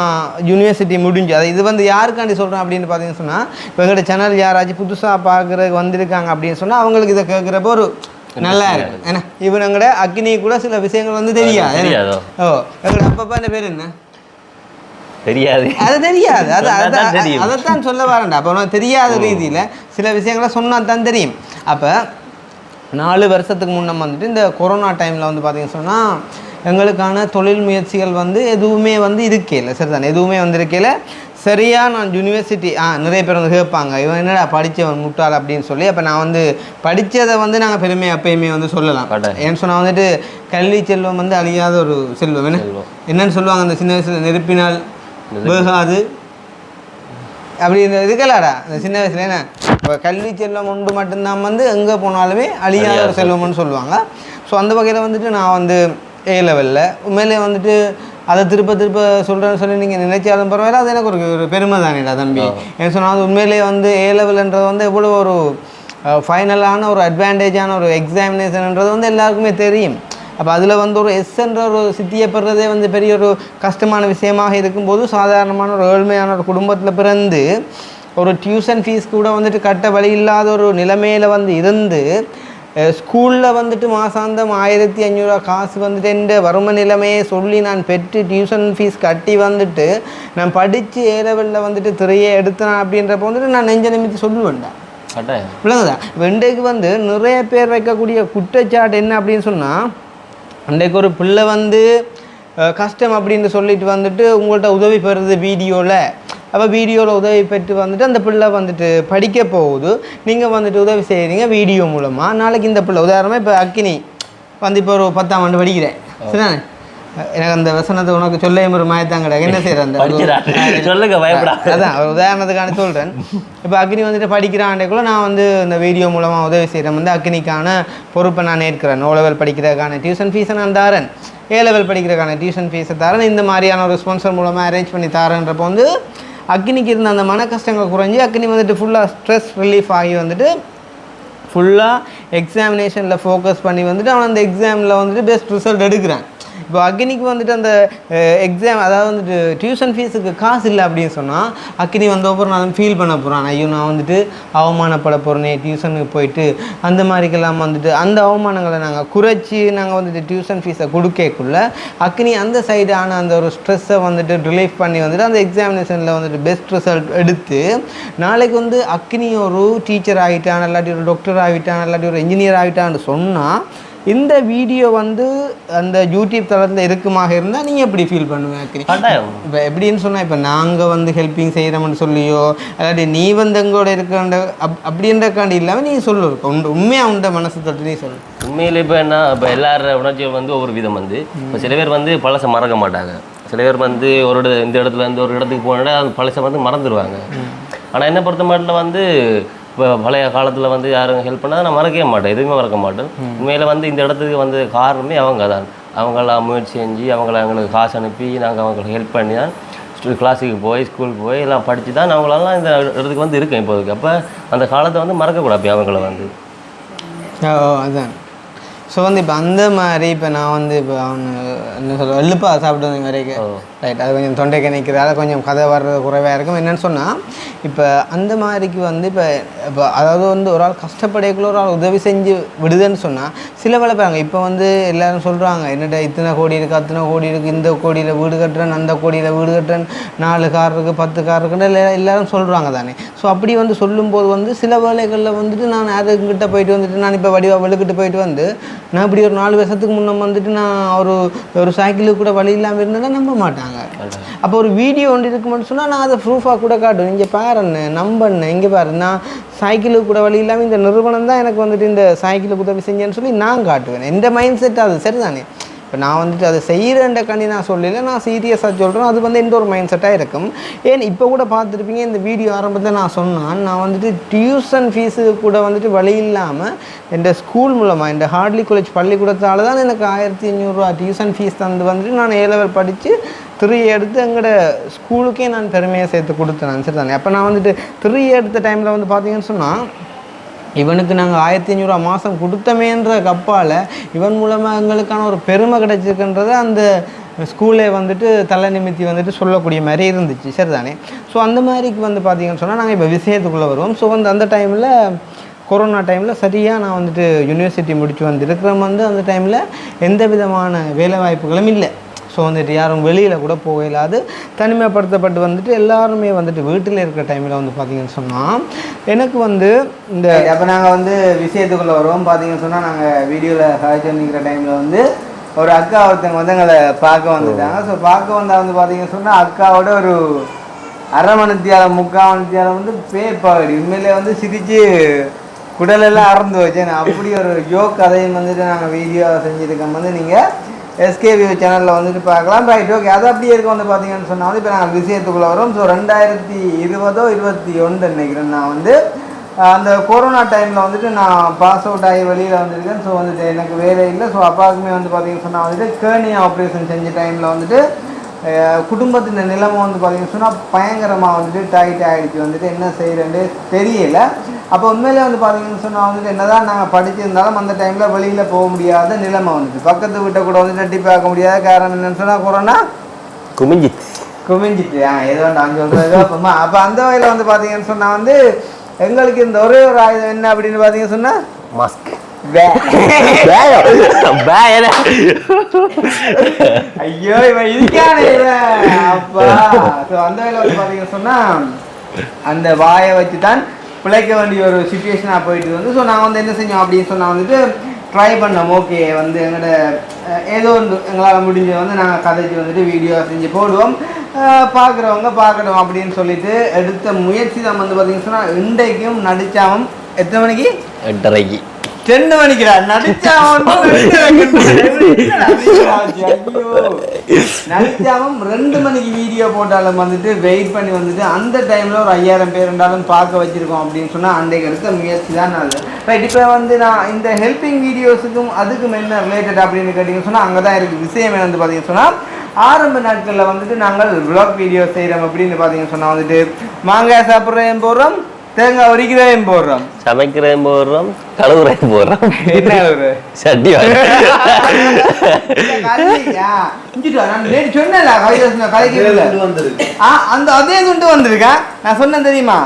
யூனிவர்சிட்டி முடிஞ்சு அது இது வந்து யாருக்காண்டி சொல்கிறேன் அப்படின்னு பார்த்தீங்கன்னு சொன்னால் இப்போ எங்கள்கிட்ட சேனல் யாராச்சும் புதுசாக பார்க்குறதுக்கு வந்திருக்காங்க அப்படின்னு சொன்னால் அவங்களுக்கு இதை கேட்குறப்போ ஒரு நல்லா இருக்கு. ஏன்னா இவனங்கட அக்னி கூட சில விஷயங்கள் வந்து தெரியாது. ஓ எங்களோட அப்பப்பா என்ன பேர் என்ன
தெரியாது,
அது தெரியாது, அது அதைத்தான் சொல்ல வரேன்டா. அப்போ உனக்கு தெரியாத ரீதியில் சில விஷயங்களை சொன்னால் தான் தெரியும். அப்போ 4 வருஷத்துக்கு முன்னே வந்துட்டு இந்த கொரோனா டைமில் வந்து பார்த்தீங்கன்னு சொன்னால் எங்களுக்கான தொழில் முயற்சிகள் வந்து எதுவுமே வந்து இருக்கல. சரிதானே, எதுவுமே வந்து இருக்கல. சரியாக நான் யூனிவர்சிட்டி நிறைய பேர் வந்து கேட்பாங்க, இவன் என்னடா படித்தவன் முட்டாள் அப்படின்னு சொல்லி. அப்போ நான் வந்து படித்ததை வந்து நாங்கள் பெருமை எப்பயுமே வந்து சொல்லலாம். ஏன்னு சொன்னால் வந்துட்டு கல்வி செல்வம் வந்து அழியாத ஒரு செல்வம். என்னன்னு சொல்லுவாங்க, அந்த சின்ன வயசில் நெருப்பினால் வேகாது அப்படின்னு இருக்கலாடா அந்த சின்ன வயசுல. என்ன இப்போ கல்வி செல்வம் ஒன்று மட்டும்தான் வந்து எங்கே போனாலுமே அழியாத ஒரு செல்வம்னு சொல்லுவாங்க. ஸோ அந்த வகையில் வந்துட்டு நான் வந்து A லெவலில் உண்மையிலே வந்துட்டு அதை திருப்ப சொல்கிறேன்னு சொல்லி நீங்கள் நினைச்சாலும் பரவாயில்ல, அது எனக்கு ஒரு பெருமை தானேடா தம்பி. ஏன்னு சொன்னால் அது உண்மையிலே வந்து A லெவல்ன்றது வந்து எவ்வளோ ஒரு ஃபைனலான ஒரு அட்வான்டேஜான ஒரு எக்ஸாமினேஷன்ன்றது வந்து எல்லாருக்குமே தெரியும். அப்போ அதில் வந்து ஒரு எஸ்ன்ற ஒரு சித்தியை பெறுறதே வந்து பெரிய ஒரு கஷ்டமான விஷயமாக இருக்கும்போது சாதாரணமான ஒரு ஏழ்மையான ஒரு குடும்பத்தில் பிறந்து ஒரு டியூஷன் ஃபீஸ் கூட வந்துட்டு கட்ட வழி இல்லாத ஒரு நிலைமையில் வந்து இருந்து ஸ்கூலில் வந்துட்டு மாசாந்தம் 1500 காசு வந்துட்டு எந்த வறுமை நிலைமையை சொல்லி நான் பெற்று டியூஷன் ஃபீஸ் கட்டி வந்துட்டு நான் படித்து A லெவலில் வந்துட்டு திரையை எடுத்தேன் அப்படின்றப்ப வந்துட்டு நான் நெஞ்ச நிமித்தி சொல்லுவேன்டா. இல்லைங்கதா இன்றைக்கு வந்து நிறைய பேர் வைக்கக்கூடிய குற்றச்சாட்டு என்ன அப்படின்னு சொன்னால், அன்றைக்கு ஒரு பிள்ளை வந்து கஷ்டம் அப்படின்னு சொல்லிட்டு வந்துட்டு உங்கள்கிட்ட உதவி பெறுறது வீடியோவில். அப்போ வீடியோவில் உதவி பெற்று வந்துட்டு அந்த பிள்ளை வந்துட்டு படிக்க போகுது, நீங்கள் வந்துட்டு உதவி செய்கிறீங்க வீடியோ மூலமாக. நாளைக்கு இந்த பிள்ளை உதாரணமாக இப்போ அக்கினி வந்து இப்போ ஒரு 10ஆம் ஆண்டு படிக்கிறேன் சரிதானே, எனக்கு அந்த வசனத்தை உனக்கு சொல்ல ஒரு மாயத்தான் கிடையாது. என்ன செய்கிறேன் அந்த
சொல்லுங்க பயப்படா.
அதான் ஒரு உதாரணத்துக்கான சொல்கிறேன். இப்போ அக்னி வந்துட்டு படிக்கிறாண்டேக்குள்ளே நான் வந்து இந்த வீடியோ மூலமாக உதவி செய்கிறேன் வந்து அக்னிக்கான பொறுப்பை நான் ஏற்கிறேன். O லெவல் படிக்கிறதுக்கான டியூஷன் ஃபீஸை நான் தாரேன், A லெவல் படிக்கிறதுக்கான டியூஷன் ஃபீஸை தாரேன், இந்த மாதிரியான ஒரு ஸ்பான்சர் மூலமாக அரேஞ்ச் பண்ணி தாரேன்றப்போ வந்து அக்னிக்கு இருந்த அந்த மன கஷ்டங்கள் குறைஞ்சி அக்னி வந்துட்டு ஃபுல்லாக ஸ்ட்ரெஸ் ரிலீஃப் ஆகி வந்துட்டு ஃபுல்லாக எக்ஸாமினேஷனில் ஃபோக்கஸ் பண்ணி வந்துட்டு அவன் அந்த எக்ஸாமில் வந்துட்டு பெஸ்ட் ரிசல்ட் எடுக்கிறான். இப்போ அக்னிக்கு வந்துட்டு அந்த எக்ஸாம் அதாவது வந்துட்டு டியூஷன் ஃபீஸுக்கு காசு இல்லை அப்படின்னு சொன்னால் அக்னி வந்த அப்புறம் நான் ஃபீல் பண்ண போகிறான், ஐயோ நான் வந்துட்டு அவமானப்பட போகிறேனே டியூஷனுக்கு போயிட்டு அந்த மாதிரிக்கெல்லாம் வந்துட்டு அந்த அவமானங்களை நாங்கள் குறைச்சி நாங்கள் வந்துட்டு டியூஷன் ஃபீஸை கொடுக்கக்குள்ள அக்னி அந்த சைடான அந்த ஒரு ஸ்ட்ரெஸ்ஸை வந்துட்டு ரிலீஃப் பண்ணி வந்துட்டு அந்த எக்ஸாமினேஷனில் வந்துட்டு பெஸ்ட் ரிசல்ட் எடுத்து நாளைக்கு வந்து அக்னி ஒரு டீச்சர் ஆகிட்டான், இல்லாட்டி ஒரு டாக்டர் ஆகிட்டான், இல்லாட்டி ஒரு இன்ஜினியர் ஆகிட்டான்னு சொன்னால் இந்த வீடியோ வந்து அந்த யூடியூப் தளத்தில் இருக்குமாக இருந்தால் நீங்கள் எப்படி ஃபீல் பண்ணுவேன்? இப்போ எப்படின்னு சொன்னால் இப்போ நாங்கள் வந்து ஹெல்ப்பிங் செய்கிறோம்னு சொல்லியோ அல்லாட்டி நீ வந்து எங்களோட இருக்க அப்படின்றக்காண்டி இல்லாமல் நீ சொல்லு உண்மையாக உண்ட மனசு தொட்டு நீ சொல்லு.
உண்மையில் இப்போ என்ன இப்போ எல்லார உணர்ச்சிகள் வந்து ஒவ்வொரு விதம் வந்து இப்போ சில பேர் வந்து பழசை மறக்க மாட்டாங்க, சில பேர் வந்து இந்த இடத்துல இருந்து ஒரு இடத்துக்கு போனால் அந்த பழசை வந்து மறந்துடுவாங்க. ஆனால் என்ன பொறுத்த மாட்டில் வந்து இப்போ பழைய காலத்தில் வந்து யாரும் ஹெல்ப் பண்ணால் நான் மறக்கவே மாட்டேன், எதுவுமே மறக்க மாட்டேன். உண்மையில் வந்து இந்த இடத்துக்கு வந்து காரணமே அவங்க தான். அவங்களாம் முயற்சி செஞ்சு எங்களுக்கு காசு அனுப்பி நாங்கள் அவங்களுக்கு ஹெல்ப் பண்ணி தான் கிளாஸுக்கு போய் ஸ்கூலுக்கு போய் எல்லாம் படித்து தான் அவங்களெல்லாம் இந்த இடத்துக்கு வந்து இருக்கேன் இப்போதைக்கு. அப்போ அந்த காலத்தை வந்து மறக்கக்கூடாது அவங்கள வந்து.
அதான் ஸோ வந்து இப்போ அந்த மாதிரி இப்போ நான் வந்து இப்போ அவன் என்ன சொல்ல எள்ளுப்பா சாப்பிட்டு வரைக்கும் ரைட் அது கொஞ்சம் தொண்டை கணிக்கிறதால கொஞ்சம் கதை வர்றது குறைவாக இருக்கும். என்னென்னு சொன்னால் இப்போ அந்த மாதிரிக்கு வந்து இப்போ அதாவது வந்து ஒரு ஆள் கஷ்டப்படைக்குள்ள ஒரு ஆள் உதவி செஞ்சு விடுதுன்னு சொன்னால் சில வேலை பாருங்க இப்போ வந்து எல்லோரும் சொல்கிறாங்க என்னடா இத்தனை கோடி இருக்குது அத்தனை கோடி இருக்குது, இந்த கோடியில் வீடு கட்டுறேன் அந்த கோடியில் வீடு கட்டுறேன் 4 கார் இருக்குது 10 கார் இருக்குன்னு எல்லோரும் சொல்கிறாங்க தானே. ஸோ அப்படி வந்து சொல்லும்போது வந்து சில வேலைகளில் வந்துட்டு நான் யாருக்கிட்ட போயிட்டு வந்துட்டு நான் இப்போ வடிவா வெளுக்கிட்டு போயிட்டு வந்து நான் இப்படி ஒரு 4 வருஷத்துக்கு முன்னே வந்துட்டு நான் ஒரு சைக்கிளுக்கு கூட வழி இல்லாமல் இருந்தேன்னா நம்ப மாட்டாங்க. அப்போ ஒரு வீடியோ ஒன்று இருக்குமென்னு சொன்னால் நான் அதை ப்ரூஃபாக கூட காட்டுவேன், இங்கே பாருன்னு நம்பண்ணே இங்கே பாரு நான் சைக்கிளுக்கு கூட வழி இல்லாமல் இந்த நிறுவனம் தான் எனக்கு வந்துட்டு இந்த சைக்கிளுக்கு உதவி செஞ்சேன்னு சொல்லி நான் காட்டுவேன். எந்த மைண்ட் செட் அது சரிதானே. இப்போ நான் வந்துட்டு அதை செய்கிறேன்டக்காண்டி நான் சொல்லலை, நான் சீரியஸாக சொல்கிறேன். அது வந்து எந்த ஒரு மைண்ட் செட்டாக இருக்கும். ஏன் இப்போ கூட பார்த்துருப்பீங்க இந்த வீடியோ ஆரம்பத்தில் நான் சொன்னேன், நான் வந்துட்டு டியூஷன் ஃபீஸு கூட வந்துட்டு வழி இல்லாமல் இந்த ஸ்கூல் மூலமாக இந்த ஹார்ட்லி காலேஜ் பள்ளிக்கூடத்தால் தான் எனக்கு 1500 டியூஷன் ஃபீஸ் தந்து வந்துட்டு நான் A லெவல் படித்து 3 எடுத்து எங்களோட ஸ்கூலுக்கே நான் பெருமையாக சேர்த்து கொடுத்தேன் சரி தானே. அப்போ நான் வந்துட்டு 3 எடுத்த டைமில் வந்து பார்த்தீங்கன்னு சொன்னால் இவனுக்கு நாங்கள் 1500 மாதம் கொடுத்தமேன்ற கப்பால் இவன் மூலமாக எங்களுக்கான ஒரு பெருமை கிடைச்சிருக்குன்றத அந்த ஸ்கூல்லே வந்துட்டு தலை நிமித்தி வந்துட்டு சொல்லக்கூடிய மாதிரி இருந்துச்சு சரிதானே. ஸோ அந்த மாதிரிக்கு வந்து பார்த்தீங்கன்னு சொன்னால் நாங்கள் இப்போ விஷயத்துக்குள்ளே வருவோம். ஸோ வந்து அந்த டைமில் கொரோனா டைமில் சரியாக நான் வந்துட்டு யூனிவர்சிட்டி முடித்து வந்துருக்கிறோம். வந்து அந்த டைமில் எந்த விதமான வேலை வாய்ப்புகளும் இல்லை. ஸோ வந்துட்டு யாரும் வெளியில் கூட போக இல்லாது தனிமைப்படுத்தப்பட்டு வந்துட்டு எல்லாருமே வந்துட்டு வீட்டில் இருக்கிற டைமில் வந்து பார்த்திங்கன்னு சொன்னால் எனக்கு வந்து இந்த அப்போ நாங்கள் வந்து விஷயத்துக்குள்ளே வருவோம். பார்த்திங்கன்னு சொன்னால் நாங்கள் வீடியோவில் காய்ச்சி வந்துக்கிற டைமில் வந்து ஒரு அக்கா ஒருத்தவங்க வந்து எங்களை பார்க்க வந்துட்டாங்க. ஸோ பார்க்க வந்தால் வந்து பார்த்திங்கன்னு சொன்னால் அக்காவோட ஒரு அரை மணித்தியாலம் 3/4 மணித்தியாலம் வந்து பேப்பாடி உண்மையிலே வந்து சிரித்து குடலெல்லாம் அறந்து வச்சேன். அப்படி ஒரு ஜோக் கதையும் வந்துட்டு நாங்கள் வீடியோ செஞ்சுருக்கோம். வந்து நீங்கள் எஸ்கேவி சேனலில் வந்துட்டு பார்க்கலாம். Right okay. அது அப்படியே இருக்க வந்து பார்த்தீங்கன்னு சொன்னால் வந்து இப்போ நாங்கள் விஷயத்துக்குள்ளே வரோம். ஸோ 2020-21 நினைக்கிறேன் நான் வந்து அந்த கொரோனா டைமில் வந்துட்டு நான் பாஸ் அவுட் ஆகி வெளியில் வந்துருக்கேன். ஸோ வந்துட்டு எனக்கு வேலை இல்லை. ஸோ அப்பாவுக்குமே வந்து பார்த்தீங்கன்னு சொன்னால் வந்துட்டு கேர்னியா ஆப்ரேஷன் செஞ்ச டைமில் வந்துட்டு குடும்பத்தின் நிலைமை வந்து பார்த்தீங்கன்னு சொன்னால் பயங்கரமாக வந்துட்டு டைட் ஆகிடுச்சு. வந்துட்டு என்ன செய்கிறேன்னு தெரியலை. அப்போ உண்மையிலே வந்து பார்த்தீங்கன்னு சொன்னால் வந்துட்டு என்ன தான் நாங்கள் படிச்சிருந்தாலும் அந்த டைமில் வெளியில் போக முடியாத நிலைமை வந்துட்டு பக்கத்து வீட்டை கூட வந்து நட்டி பார்க்க முடியாத காரணம் என்னென்னு சொன்னால் கொரோனா குமிஞ்சிட்டு ஏதோ நான் சொல்கிறது அப்பமா. அப்போ அந்த வகையில் வந்து பார்த்தீங்கன்னு சொன்னால் வந்து எங்களுக்கு இந்த ஒரே ஒரு ஆயுதம் என்ன அப்படின்னு பார்த்தீங்கன்னு சொன்னால்
மாஸ்க்.
ஐயோ இவன் இருக்கானே அப்பா. ஸோ அந்த வகையில் வந்து பார்த்தீங்கன்னு சொன்னால் அந்த வாயை வச்சு தான் பிழைக்க வேண்டிய ஒரு சுச்சுவேஷனாக போயிட்டு வந்து. ஸோ நாங்கள் வந்து என்ன செஞ்சோம் அப்படின்னு சொன்னால் வந்துட்டு ட்ரை பண்ணோம். ஓகே வந்து எங்களோட ஏதோ ஒன்று எங்களால் முடிஞ்ச வந்து நாங்கள் கதைக்கு வந்துட்டு வீடியோ செஞ்சு போடுவோம், பார்க்குறவங்க பார்க்கணும் அப்படின்னு சொல்லிட்டு எடுத்த முயற்சி தான் வந்து பார்த்தீங்கன்னு சொன்னால் இன்றைக்கும் நடிச்சாவும் எத்தனை மணிக்கு
8:30க்கு
2 மணிக்குடா நடிச்சாவும் 2 மணிக்கு வீடியோ போட்டாலும் வந்துட்டு வெயிட் பண்ணி வந்துட்டு அந்த டைமில் ஒரு 5000 பேர் இருந்தாலும் பார்க்க வச்சுருக்கோம் அப்படின்னு சொன்னால் அன்றைக்கு எடுத்த முயற்சி தான் அது. ரைட். இப்போ வந்து நான் இந்த ஹெல்பிங் வீடியோஸுக்கும் அதுக்கும் என்ன ரிலேட்டட் அப்படின்னு கேட்டிங்கன்னு சொன்னால் அங்கே தான் இருக்குது விஷயம் வந்து பார்த்தீங்கன்னு சொன்னால் ஆரம்ப நாட்களில் வந்துட்டு நாங்கள் விளாக் வீடியோ செய்கிறோம் அப்படின்னு பார்த்தீங்கன்னு சொன்னால் வந்துட்டு மாங்காய் சாப்பிட்றேன் போடுறோம், தேங்காய் உரிக்கிறேன் போடுறோம்,
சமைக்கிறேன் போடுறோம், கழுவுறேன் போடுறோம்.
என்ன ஒரு
சட்டி
அந்த அதே துண்டு வந்திருக்கேன். நான் சொன்னேன் தெரியுமா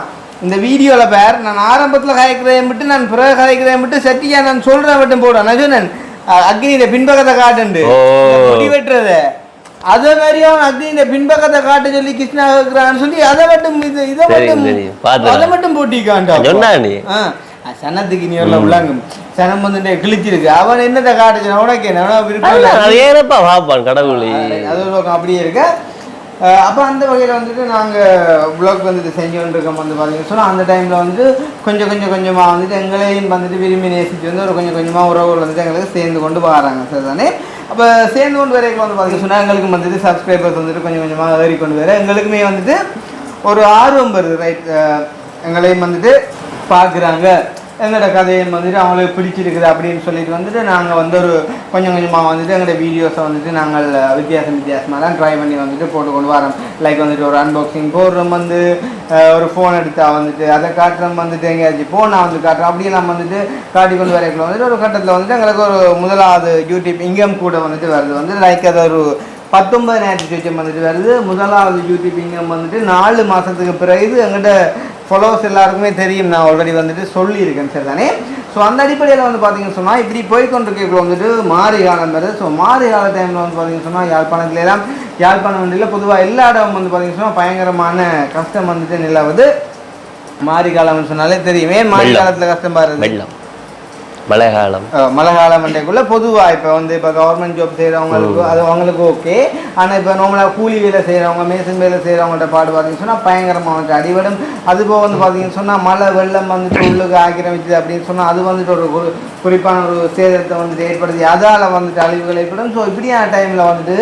இந்த வீடியோவில் பேர் நான் ஆரம்பத்தில் கதைக்கிறேன் விட்டு நான் பிறகு கதைக்கிறேன் விட்டு சட்டியா நான் சொல்கிறேன் மட்டும் போடுவேன். நான் சொன்னேன் அக்னியில பின்பக்கத்தை காட்டுண்டு முடி வெட்டுறது அதே மாதிரியும் அக்னியில பின்பக்கத்தை காட்ட சொல்லி கிருஷ்ணா இருக்கிறான்னு சொல்லி அதை மட்டும் அதை மட்டும் போட்டிக்காண்டா சனத்துக்கு நீ எல்லாம் உள்ளாங்க சனம் வந்து கிழிச்சிருக்கு. அவன் என்னத்தை காட்டுச்சு உனக்கு என்ன விருப்பம்
கடவுளே
அது அப்படியே இருக்க. அப்போ அந்த வகையில் வந்துட்டு நாங்கள் வ்ளாக் வந்துட்டு செஞ்சுட்டு இருக்கோம். வந்து பார்த்தீங்கன்னு சொன்னால் அந்த டைமில் வந்து கொஞ்சம் கொஞ்சமாக வந்துட்டு எங்களையும் வந்துட்டு விரும்பி நேசிச்சு வந்து ஒரு கொஞ்சமாக உறவுகள் வந்துட்டு எங்களுக்கு சேர்ந்து கொண்டு வராங்க சார் தானே. அப்போ சேர்ந்து கொண்டு வரைக்கும் வந்து பார்த்தீங்கன்னு சொன்னால் எங்களுக்கு வந்துட்டு சப்ஸ்கிரைபர்ஸ் வந்துட்டு கொஞ்சமாக ஏறி கொண்டு வர எங்களுக்குமே வந்துட்டு ஒரு ஆர்வம் வருது. ரைட். எங்களையும் வந்துட்டு பார்க்குறாங்க, எங்களோட கதையும் வந்துட்டு அவங்களுக்கு பிடிச்சிருக்குது அப்படின்னு சொல்லிட்டு வந்துட்டு நாங்கள் வந்து ஒரு கொஞ்சமாக வந்துட்டு எங்களோட வீடியோஸை வந்துட்டு நாங்கள் வித்தியாசமாக தான் ட்ரை பண்ணி வந்துட்டு போட்டு கொண்டு வரோம். லைக் வந்துட்டு ஒரு அன்பாக்சிங் போடுறோம், வந்து ஒரு ஃபோன் எடுத்தால் வந்துட்டு அதை காட்டுறோம், வந்துட்டு எங்கேயாச்சும் ஃபோனை வந்து காட்டுறோம், அப்படியெல்லாம் வந்துட்டு காட்டி கொண்டு வரைக்கும் வந்துட்டு ஒரு கட்டத்தில் வந்துட்டு எங்களுக்கு ஒரு முதலாவது யூடியூப் இன்கம் கூட வந்துட்டு வருது. வந்து லைக் அது ஒரு 19,000 சுவிச்சம் வந்துட்டு வருது. முதலாவது யூடியூப் இன்கம் வந்துட்டு 4 மாதத்துக்கு பிறகு எங்கிட்ட ஃபாலோவர்ஸ் எல்லாருக்குமே தெரியும், நான் ஆல்ரெடி வந்துட்டு சொல்லியிருக்கேன் சார் தானே. ஸோ அந்த அடிப்படையில் வந்து பார்த்தீங்கன்னு சொன்னால் இப்படி போய்கொண்டிருக்கக்குள்ள வந்துட்டு மாறி காலம் வருது. ஸோ மாறி கால டைமில் வந்து பார்த்தீங்கன்னு சொன்னால் யாழ்ப்பாணத்துலாம் யாழ்ப்பாணம் வண்டியில் பொதுவாக எல்லா இடம் வந்து பார்த்தீங்கன்னு சொன்னால் பயங்கரமான கஷ்டம் வந்துட்டு நிலவுது. மாறி காலம்னு சொன்னாலே தெரியுமே, மாறி காலத்தில் கஷ்டம் பாருது மழை காலம் மண்டைக்குள்ள பொதுவாக இப்போ கவர்மெண்ட் ஜாப் செய்கிறவங்களுக்கு அது அவங்களுக்கு ஓகே. ஆனால் இப்போ நார்மலாக கூலி வேலை செய்கிறவங்க மேசன் வேலை செய்கிறவங்கள்ட்ட பாடு பார்த்தீங்கன்னு சொன்னால் பயங்கரமாக வந்துட்டு அடிபடும். அதுபோக வந்து பார்த்தீங்கன்னு சொன்னால் மழை வெள்ளம் வந்துட்டு உள்ளுக்கு ஆக்கிரமிச்சுது அப்படின்னு சொன்னால் அது வந்துட்டு ஒரு குறிப்பான ஒரு சேதத்தை வந்துட்டு ஏற்படுத்தி அதால் வந்துட்டு அழிவுகள் ஏற்படும். ஸோ இப்படியான டைமில் வந்துட்டு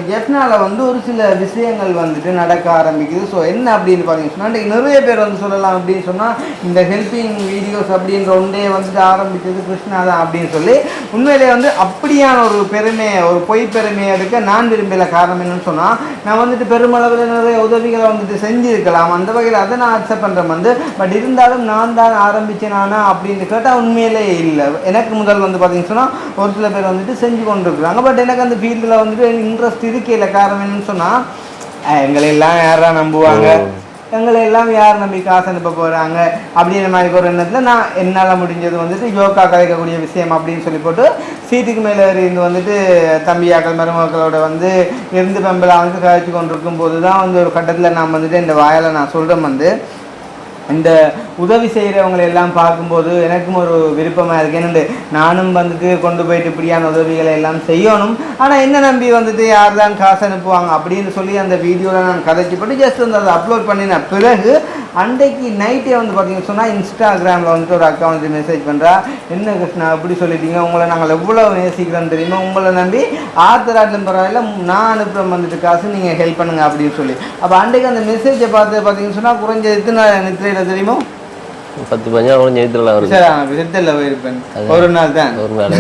ஜெஃப்னால வந்து ஒரு சில விஷயங்கள் வந்துட்டு நடக்க ஆரம்பிக்குது. ஸோ என்ன அப்படின்னு பார்த்தீங்கன்னு சொன்னால் நிறைய பேர் வந்து சொல்லலாம் அப்படின்னு சொன்னால் இந்த ஹெல்பிங் வீடியோஸ் அப்படின்ற ஒன்றே வந்துட்டு ஆரம்பித்தது கிருஷ்ணா தான் அப்படின்னு சொல்லி உண்மையிலே வந்து அப்படியான ஒரு பெருமையை ஒரு பொய் பெருமையை எடுக்க நான் விரும்பல. காரணம் என்னன்னு சொன்னால் நான் வந்துட்டு பெருமளவில் நிறைய உதவிகளை வந்துட்டு செஞ்சுருக்கலாம், அந்த வகையில் அதை நான் அக்செப்ட் பண்ணுறேன் வந்து. பட் இருந்தாலும் நான் தான் ஆரம்பித்தேன் நானா அப்படின்னு கேட்டால் உண்மையிலே இல்லை. எனக்கு முதல் வந்து பார்த்தீங்கன்னு சொன்னால் ஒரு சில பேர் வந்துட்டு செஞ்சு கொண்டு இருக்கிறாங்க. பட் எனக்கு அந்த ஃபீல்டில் வந்துட்டு இன்ட்ரெஸ்ட் இருக்கல. காரணம் என்னன்னு சொன்னால் எங்களை எல்லாம் யாரா நம்புவாங்க, எங்களை எல்லாம் யார் நம்பி காசு அனுப்ப போகிறாங்க அப்படின்ற மாதிரி ஒரு எண்ணத்தில் நான் என்னால் முடிஞ்சது வந்துட்டு யோகா கலைக்கக்கூடிய விஷயம் அப்படின்னு சொல்லி போட்டு சீட்டுக்கு மேலே இருந்து வந்துட்டு தம்பியாக்கள் மருமக்களோட வந்து இருந்து பெம்பலாக வந்து கழிச்சு கொண்டிருக்கும் போது தான் வந்து ஒரு கட்டத்தில் நான் வந்துட்டு இந்த வாயால் நான் சொல்கிறேன் வந்து இந்த உதவி செய்கிறவங்களை எல்லாம் பார்க்கும்போது எனக்கும் ஒரு விருப்பமாக இருக்கு. என்னண்டு நானும் வந்துட்டு கொண்டு போயிட்டு இப்படியான உதவிகளை எல்லாம் செய்யணும், ஆனால் என்ன நம்பி வந்துட்டு யார் தான் காசு அனுப்புவாங்க அப்படின்னு சொல்லி அந்த வீடியோவில் நான் கதைச்சி போட்டு ஜஸ்ட் வந்து அதை அப்லோட் பண்ணின பிறகு அன்றைக்கு நைட்டே வந்து பார்த்தீங்கன்னு சொன்னால் இன்ஸ்டாகிராமில் வந்துட்டு ஒரு அக்கா வந்து மெசேஜ் பண்ணுறா, என்ன கிருஷ்ணா அப்படி சொல்லிட்டீங்க, உங்களை நாங்கள் எவ்வளோ நேசிக்கிறோன்னு தெரியுமா, உங்களை நம்பி ஆத்திராட்டிலும் பரவாயில்ல நான் அனுப்புகிறோம் வந்துட்டு காசு நீங்கள் ஹெல்ப் பண்ணுங்க அப்படின்னு சொல்லி. அப்போ அன்றைக்கு அந்த மெசேஜை பார்த்து பார்த்தீங்கன்னு சொன்னால் குறைஞ்ச எத்தனை நித்திரையில் தெரியுமோ
10-15 கொஞ்சம் எழுத்துலாம் வரும்.
விதத்தில் போயிருப்பேன் ஒரு நாள் தான்.
ஒரு நாள்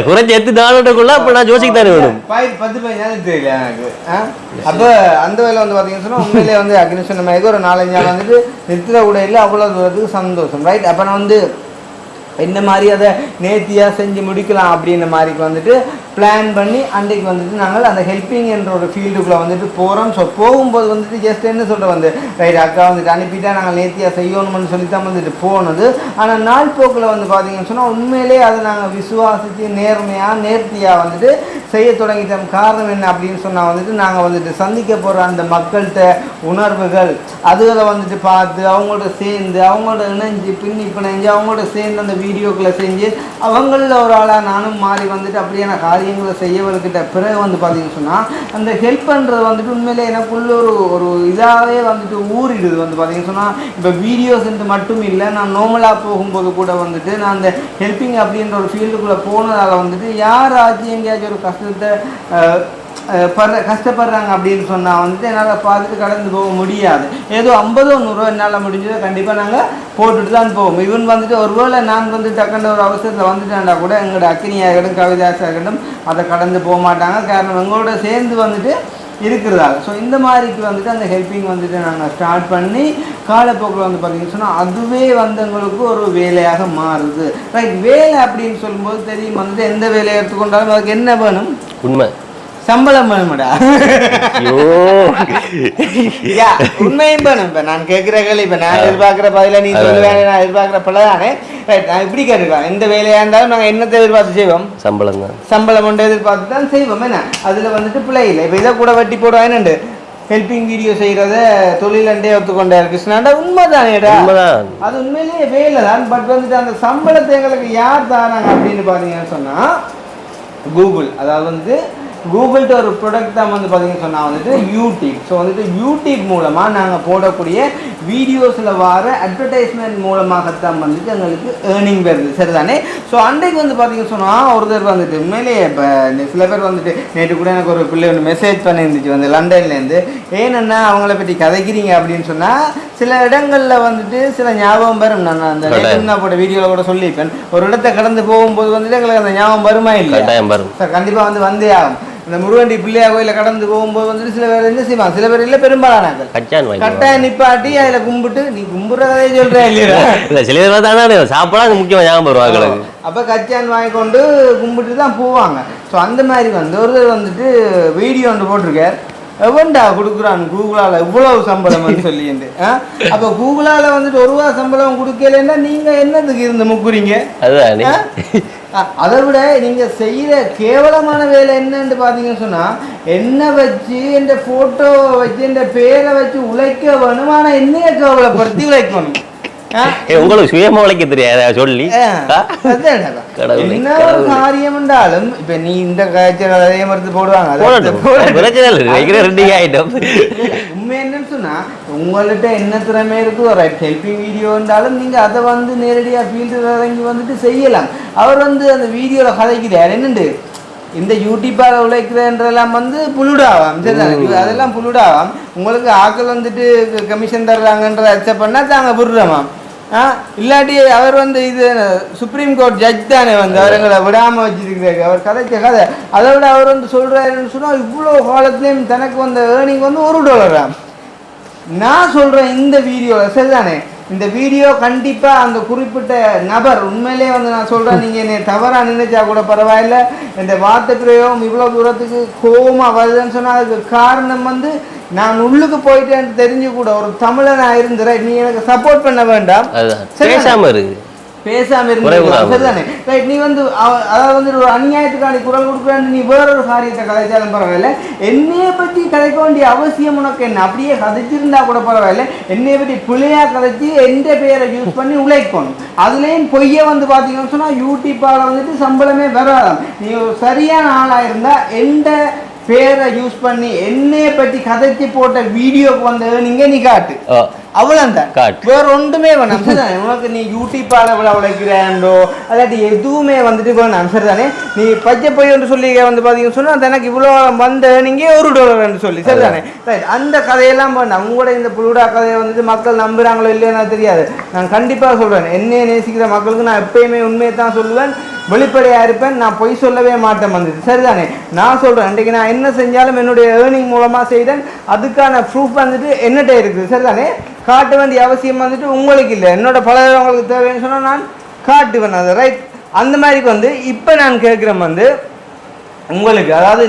குறைஞ்ச எத்து நாளுக்குள்ள அப்ப நான் யோசிக்க தானே வேணும்
10-15 தெரியல எனக்கு. அப்ப அந்த வேலை வந்து பாத்தீங்கன்னு சொன்னா உண்மையிலே வந்து அக்னி சொன்ன மாதிரி ஒரு 4-5 நாள் வந்துட்டு நிறுத்த கூட இல்லை, அவ்வளவு தூரத்துக்கு சந்தோஷம் ரைட். அப்ப நான் வந்து என்ன மாதிரி அதை நேர்த்தியாக செஞ்சு முடிக்கலாம் அப்படின்ற மாதிரிக்கு வந்துட்டு பிளான் பண்ணி அன்றைக்கு வந்துட்டு நாங்கள் அந்த ஹெல்ப்பிங் என்ற ஒரு ஃபீல்டுக்குள்ளே வந்துட்டு போகிறோம். ஸோ போகும்போது வந்துட்டு ஜஸ்ட் என்ன சொல்கிறோம் வந்து ரைட் அக்கா வந்துட்டு அனுப்பிட்டா நாங்கள் நேர்த்தியாக செய்யணும்னு சொல்லி தான் வந்துட்டு போனது. ஆனால் நாள் போக்கில் வந்து பார்த்தீங்கன்னு சொன்னால் உண்மையிலே அதை நாங்கள் விசுவாசித்து நேர்மையாக நேர்த்தியாக வந்துட்டு செய்ய தொடங்கிட்டோம். காரணம் என்ன அப்படின்னு சொன்னால் வந்துட்டு நாங்கள் வந்துட்டு சந்திக்க போகிற அந்த மக்கள்கிட்ட உணர்வுகள் அதுகளை வந்துட்டு பார்த்து அவங்களோட சேர்ந்து அவங்களோட இணைஞ்சு பிணைஞ்சு அவங்களோட சேர்ந்து அந்த வீடியோக்களை செஞ்சு அவங்களில் ஒரு ஆளாக நானும் மாறி வந்துட்டு அப்படியான காரியங்களை செய்யவர்கிட்ட பிறகு வந்து பார்த்தீங்கன்னு சொன்னால் அந்த ஹெல்ப் பண்ணுறது வந்துட்டு உண்மையிலே எனக்குள்ள ஒரு இதாகவே வந்துட்டு ஊறிடுது. வந்து பார்த்தீங்கன்னு சொன்னால் இப்போ வீடியோஸ்ன்ட்டு மட்டும் இல்லை, நான் நார்மலாக போகும்போது கூட வந்துட்டு நான் அந்த ஹெல்ப்பிங் அப்படின்ற ஒரு ஃபீல்டுக்குள்ளே போனதால் வந்துட்டு யாராச்சும் எங்கேயாச்சும் ஒரு கஷ்டத்தை கஷ்டப்படுறாங்க அப்படின்னு சொன்னால் வந்துட்டு என்னால் பார்த்துட்டு கடந்து போக முடியாது. ஏதோ 50-100 என்னால் முடிஞ்சதை கண்டிப்பாக நாங்கள் போட்டுட்டு தான் போவோம். இவன் வந்துட்டு ஒருவேளை நான் வந்து டக்குன்ற ஒரு அவசரத்தில் வந்துட்டேன்டா கூட எங்களோட அக்கினியாகட்டும் கவிதாசாகட்டும் அதை கடந்து போக மாட்டாங்க. காரணம் எங்களோட சேர்ந்து வந்துட்டு இருக்கிறதால. ஸோ இந்த மாதிரிக்கு வந்துட்டு அந்த ஹெல்ப்பிங் வந்துட்டு நாங்கள் ஸ்டார்ட் பண்ணி காலப்போக்கில் வந்து பார்த்தீங்கன்னு சொன்னால் அதுவே வந்து எங்களுக்கு ஒரு வேலையாக மாறுது. ரைட், வேலை அப்படின்னு சொல்லும்போது தெரியும் வந்துட்டு எந்த வேலையை எடுத்துக்கொண்டாலும் அதுக்கு என்ன வேணும்,
உண்மை
சம்பளம் வேணுமாடா. உண்மையும் வேணும். இப்போ நான் கேட்குற கேள்வி இப்போ நான் எதிர்பார்க்குற பதில நீ சொல்லுவேன், நான் எதிர்பார்க்குற பல தானே. ரைட், நான் இப்படி கேட்டுக்கலாம், எந்த வேலையாக இருந்தாலும் நாங்கள் என்னத்தை எதிர்பார்த்து செய்வோம், சம்பளம் தான். சம்பளம் ஒன்று எதிர்பார்த்து தான் செய்வோம். என்ன அதில் வந்துட்டு பிள்ளை இல்லை. இப்போ இதை கூட வட்டி போடுவாங்கன்னு ஹெல்ப்பிங் வீடியோ செய்கிறத தொழிலண்டே ஒத்துக்கொண்டார் கிருஷ்ணாண்டா. உண்மைதானேடா, அது உண்மையிலேயே வேலை தான். பட் வந்துட்டு அந்த சம்பளத்தை எங்களுக்கு யார் தராங்க அப்படின்னு பார்த்தீங்கன்னு சொன்னால் கூகுள். அதாவது வந்து கூகுள்கிட்ட ஒரு ப்ராடக்ட் தான் வந்து பார்த்தீங்கன்னு சொன்னால் வந்துட்டு யூடியூப். ஸோ வந்துட்டு யூடியூப் மூலமாக நாங்கள் போடக்கூடிய வீடியோஸில் வர அட்வர்டைஸ்மெண்ட் மூலமாகத்தான் வந்துட்டு எங்களுக்கு ஏர்னிங் வருது, சரிதானே. ஸோ அன்றைக்கு வந்து பார்த்தீங்கன்னு சொன்னால் ஒருத்தர் வந்துட்டு உண்மையிலேயே இப்போ சில பேர் வந்துட்டு நேற்று கூட எனக்கு ஒரு பிள்ளை ஒன்று மெசேஜ் பண்ணியிருந்துச்சு வந்து லண்டன்லேருந்து, ஏன்னா அவங்கள பற்றி கதைக்கிறீங்க அப்படின்னு சொன்னால் சில இடங்களில் வந்துட்டு சில ஞாபகம் வரும். நான் அந்த நான் போட்ட வீடியோவில் கூட சொல்லியிருப்பேன், ஒரு இடத்தை கடந்து போகும்போது வந்துட்டு எங்களுக்கு அந்த ஞாபகம் வருமா இல்லை சார், கண்டிப்பாக வந்து வந்தே ஆகும். இந்த முருகண்டி பிள்ளையா கோயில கடந்து போகும்போது வந்துட்டு சில பேர் என்ன செய்வாங்க, சில பேர் இல்லை பெரும்பாலானாக்கள் கட்டாயம் நிப்பாட்டி அதில் கும்பிட்டு நீ கும்பிட்றதே சொல்கிறேன் இல்லையா,
சில பேர் தானே சாப்பிடா முக்கியமாக ஞாபகம் வருவாங்க.
அப்போ கச்சான் வாங்கி கொண்டு கும்பிட்டு தான் போவாங்க. ஸோ அந்த மாதிரி வந்து ஒருத்தர் வந்துட்டு வீடியோ ஒன்று போட்டிருக்கார், எவன்டா கொடுக்குறான் கூகுளால் இவ்வளவு சம்பளம்னு சொல்லிட்டு. அப்போ கூகுளால் வந்துட்டு ₹1 சம்பளம் கொடுக்கலன்னா நீங்கள் என்னதுக்கு இருந்து முக்குறீங்க? அதை விட நீங்கள் செய்கிற கேவலமான வேலை என்னன்னு பார்த்தீங்கன்னு சொன்னால் என்ன வச்சு என் ஃபோட்டோவை வச்சு என் பேரை வச்சு உழைக்க வேணும், ஆனால் என்னைய கேவலப்படுத்தி உழைக்கணும்.
உங்களுக்கு சுயமா உழைக்க தெரியாத சொல்லி
என்ன ஒரு காரியம் என்றாலும் இப்ப நீ இந்த காய்ச்சல் அதே மருந்து போடுவாங்க. உண்மை என்னன்னு சொன்னா உங்கள்கிட்ட என்ன திறமை இருக்கு, ஒரு ஹெல்பிங் வீடியோ இருந்தாலும் நீங்க அதை வந்து நேரடியா ஃபீல்டு இறங்கி வந்துட்டு செய்யலாம். அவர் வந்து அந்த வீடியோல கதைக்கிறார் என்னண்டு இந்த யூடியூப்பால் உழைக்கிறன்றதெல்லாம் வந்து புலுடாவாம், சரி அதெல்லாம் புலுடாவாம். உங்களுக்கு ஆக்கள் வந்துட்டு கமிஷன் தர்றாங்கன்றதை அக்செப்ட் பண்ணால் தாங்க புடுறோமாம். இல்லாட்டி அவர் வந்து இது சுப்ரீம் கோர்ட் ஜட்ஜ் தானே வந்து அவர்களை விடாமல் வச்சுருக்கிறாரு. அவர் கதைச்ச கதை அதை விட அவர் வந்து சொல்கிறாருன்னு சொன்னால் இவ்வளோ காலத்துலேயும் தனக்கு வந்த ஏர்னிங் வந்து $1. நான் சொல்கிறேன் இந்த வீடியோவில் சரிதானே, இந்த வீடியோ கண்டிப்பா அந்த குறிப்பிட்ட நபர் உண்மையிலே வந்து நான் சொல்றேன், நீங்க என்னை தவறா நினைச்சா கூட பரவாயில்ல, இந்த வார்த்தை பிரயோகம் இவ்வளவு தூரத்துக்கு கோவமா வருதுன்னு சொன்னா அதுக்கு காரணம் வந்து நான் உள்ளுக்கு போயிட்டேன்னு தெரிஞ்சு கூட ஒரு தமிழனா இருந்துறேன், நீ எனக்கு சப்போர்ட் பண்ண வேண்டாம், பேசாம இருந்தே ரைட். நீ வந்து அதாவது வந்து ஒரு அநியாயத்துக்கான குரல் கொடுக்குறான்னு நீ வேறொரு காரியத்தை கதைச்சாலும் பரவாயில்ல, என்னைய பற்றி கதைக்க வேண்டிய அவசியம் உனக்கு என்ன? அப்படியே கதைச்சிருந்தா கூட பரவாயில்ல, என்னைய பற்றி பிள்ளையா கதைச்சி எந்த பேரை யூஸ் பண்ணி உழைக்கணும். அதுலேயும் பொய்ய வந்து பார்த்தீங்கன்னு சொன்னால் யூடியூப்பால் வந்துட்டு சம்பளமே வராதாம். நீ ஒரு சரியான ஆளாக இருந்தால் எந்த பேரை யூஸ் பண்ணி என்னைய பற்றி கதைச்சி போட்ட வீடியோக்கு வந்த நீங்க நீ காட்டு, அவ்வளவுதான், வேற ஒன்றுமே வேணாம். சரிதானே? உனக்கு நீ யூடியூப்பால எவ்வளவு உழைக்கிறேன்டோ அல்லாட்டி எதுவுமே வந்துட்டு வேணாம். சரிதானே? நீ பச்சை பொய் என்று சொல்லி வந்து பாத்தீங்கன்னு சொன்னா எனக்கு இவ்வளோ வந்த நீங்க $1 சொல்லி, சரிதானே? ரைட். அந்த கதையெல்லாம் வேண்டாம். உங்களோட இந்த புழுடா கதையை வந்துட்டு மக்கள் நம்புறாங்களோ இல்லையோ எனக்கு தெரியாது. நான் கண்டிப்பா சொல்றேன், என்னைய நேசிக்கிற மக்களுக்கு நான் எப்பயுமே உண்மையை தான் சொல்லுவேன், வெளிப்படையா இருப்பேன், நான் பொய் சொல்லவே மாட்டேன் வந்துட்டு. சரிதானே? நான் சொல்றேன், இன்றைக்கு நான் என்ன செஞ்சாலும் என்னுடைய ஏர்னிங் மூலமா செய்தேன், அதுக்கான ப்ரூஃப் வந்துட்டு என்னட்டே இருக்குது. சரிதானே? காட்ட வேண்டிய அவசியம் வந்துட்டு உங்களுக்கு இல்லை, என்னோட பழகிறவங்களுக்கு தேவைன்னு சொன்னால் நான் காட்டுவேன் அதை. ரைட். அந்த மாதிரிக்கு வந்து இப்போ நான் கேட்குறேன் வந்து உங்களுக்கு, அதாவது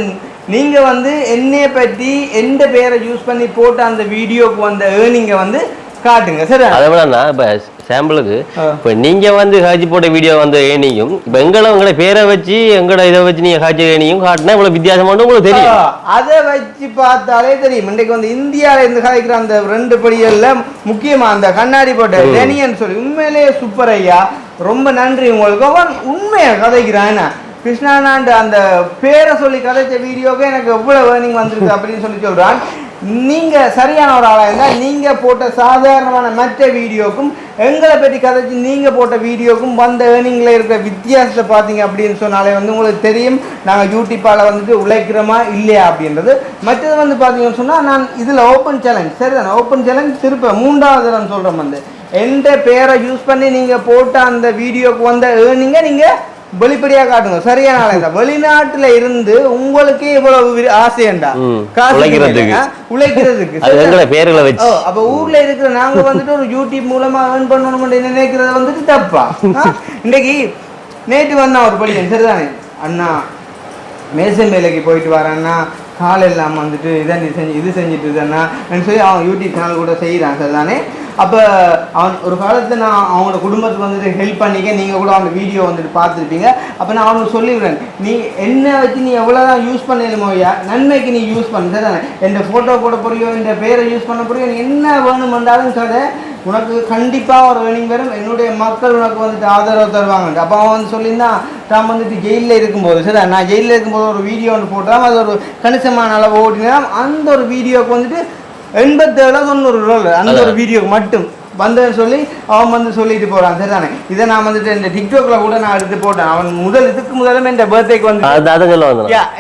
நீங்கள் வந்து என்னைய பற்றி எந்த பேரை யூஸ் பண்ணி போட்டு அந்த வீடியோக்கு வந்த ஏர்னிங்கை வந்து காட்டுங்க. சரி,
அதை விடண்ணா இப்போ சாம்பிளுக்கு இப்போ நீங்கள் வந்து காட்சி போட்ட வீடியோ வந்து ஏனியும் இப்போ உங்களை பேரை வச்சு எங்களோட இதை வச்சு நீங்கள் காட்சி ஏனியும் காட்டினா இவ்வளோ வித்தியாசமான உங்களுக்கு தெரியும்.
அதை வச்சு பார்த்தாலே தெரியும். இன்றைக்கு வந்து இந்தியாவில் இருந்து காய்க்கிற அந்த 2 படிகளில் முக்கியமாக அந்த கண்ணாடி போட்ட டெனியன் சொல்லி உண்மையிலேயே சூப்பர் ஐயா, ரொம்ப நன்றி உங்களுக்கு. அவன் உண்மையாக கதைக்கிறான். கிருஷ்ணானாண்டு அந்த பேரை சொல்லி கதைச்ச வீடியோக்கு எனக்கு எவ்வளோ ஏர்னிங் வந்திருக்கு அப்படின்னு சொல்லி சொல்கிறான். நீங்கள் சரியான ஒரு ஆளாக இருந்தால் நீங்கள் போட்ட சாதாரணமான மற்ற வீடியோக்கும் எங்களை பற்றி கதைச்சி நீங்கள் போட்ட வீடியோக்கும் வந்த ஏர்னிங்கில் இருக்கிற வித்தியாசத்தை பார்த்தீங்க அப்படின்னு சொன்னாலே வந்து உங்களுக்கு தெரியும் நாங்கள் யூடியூப்பால் வந்துட்டு உழைக்கிறோமா இல்லையா அப்படின்றது. மற்றது வந்து பார்த்தீங்கன்னு சொன்னால் நான் இதில் ஓப்பன் சேலஞ்ச், சரிதானே? ஓப்பன் சேலஞ்ச் திருப்ப 3வது தரம் சொல்கிறேன் வந்து எந்த பேரை யூஸ் பண்ணி நீங்கள் போட்ட அந்த வீடியோக்கு வந்த ஏர்னிங்கை நீங்கள் வெளிப்படையா காட்டுங்க. சரியான ஆளா வெளிநாட்டுல இருந்து உங்களுக்கே இவ்வளவு ஆசையண்டா உழைக்கிறதுக்கு
பேர்களை வச்சு
அப்ப ஊர்ல இருக்கிற நாங்க வந்துட்டு ஒரு யூடியூப் மூலமா ஏர்ன் பண்ணணும் நினைக்கிறத வந்துட்டு தப்பா? இன்னைக்கு நேற்று வந்தான் ஒரு பையன், சரிதானே அண்ணா, மேசன் வேலைக்கு போயிட்டு வரேன்னா கால் எல்லாம் வந்துட்டு இது செஞ்சுட்டு இருந்தேன்னா சொல்லி அவன் யூடியூப் சேனல் கூட செய்கிறான், சரிதானே? அப்போ அவன் ஒரு காலத்தில் நான் அவனோட குடும்பத்துக்கு வந்துட்டு ஹெல்ப் பண்ணிக்க, நீங்கள் கூட அவன் வீடியோ வந்துட்டு பார்த்துருப்பீங்க. அப்போ நான் அவனுக்கு சொல்லிவிடுறேன், நீ என்ன வச்சு நீ எவ்வளோதான் யூஸ் பண்ணலுமோயா நன்மைக்கு நீ யூஸ் பண்ண, சரிதானே? என் ஃபோட்டோ போட போறியோ இந்த பேரை யூஸ் பண்ண போறியோ நீ என்ன வேணும் வந்தாலும் கதை உனக்கு கண்டிப்பாக ஒரு ஏர்னிங் வரும், என்னுடைய மக்கள் உனக்கு வந்துட்டு ஆதரவு தருவாங்க. அப்போ அவன் வந்து சொல்லியிருந்தான், நான் வந்துட்டு ஜெயிலில் இருக்கும்போது, சரி நான் ஜெயிலில் இருக்கும்போது ஒரு வீடியோ ஒன்று போட்டான், அது ஒரு கணிசமான அளவு ஓட்டினா அந்த ஒரு வீடியோக்கு வந்துட்டு $87 அந்த ஒரு வீடியோக்கு மட்டும் வந்தேன்னு சொல்லி அவன் வந்து சொல்லிட்டு போறான், சரிதானே? இதை நான் வந்துட்டு இந்த டிக்டாக்ல கூட நான் எடுத்து போட்டேன். அவன் இதுக்கு முதல்ல என் பர்த்டேக்கு வந்து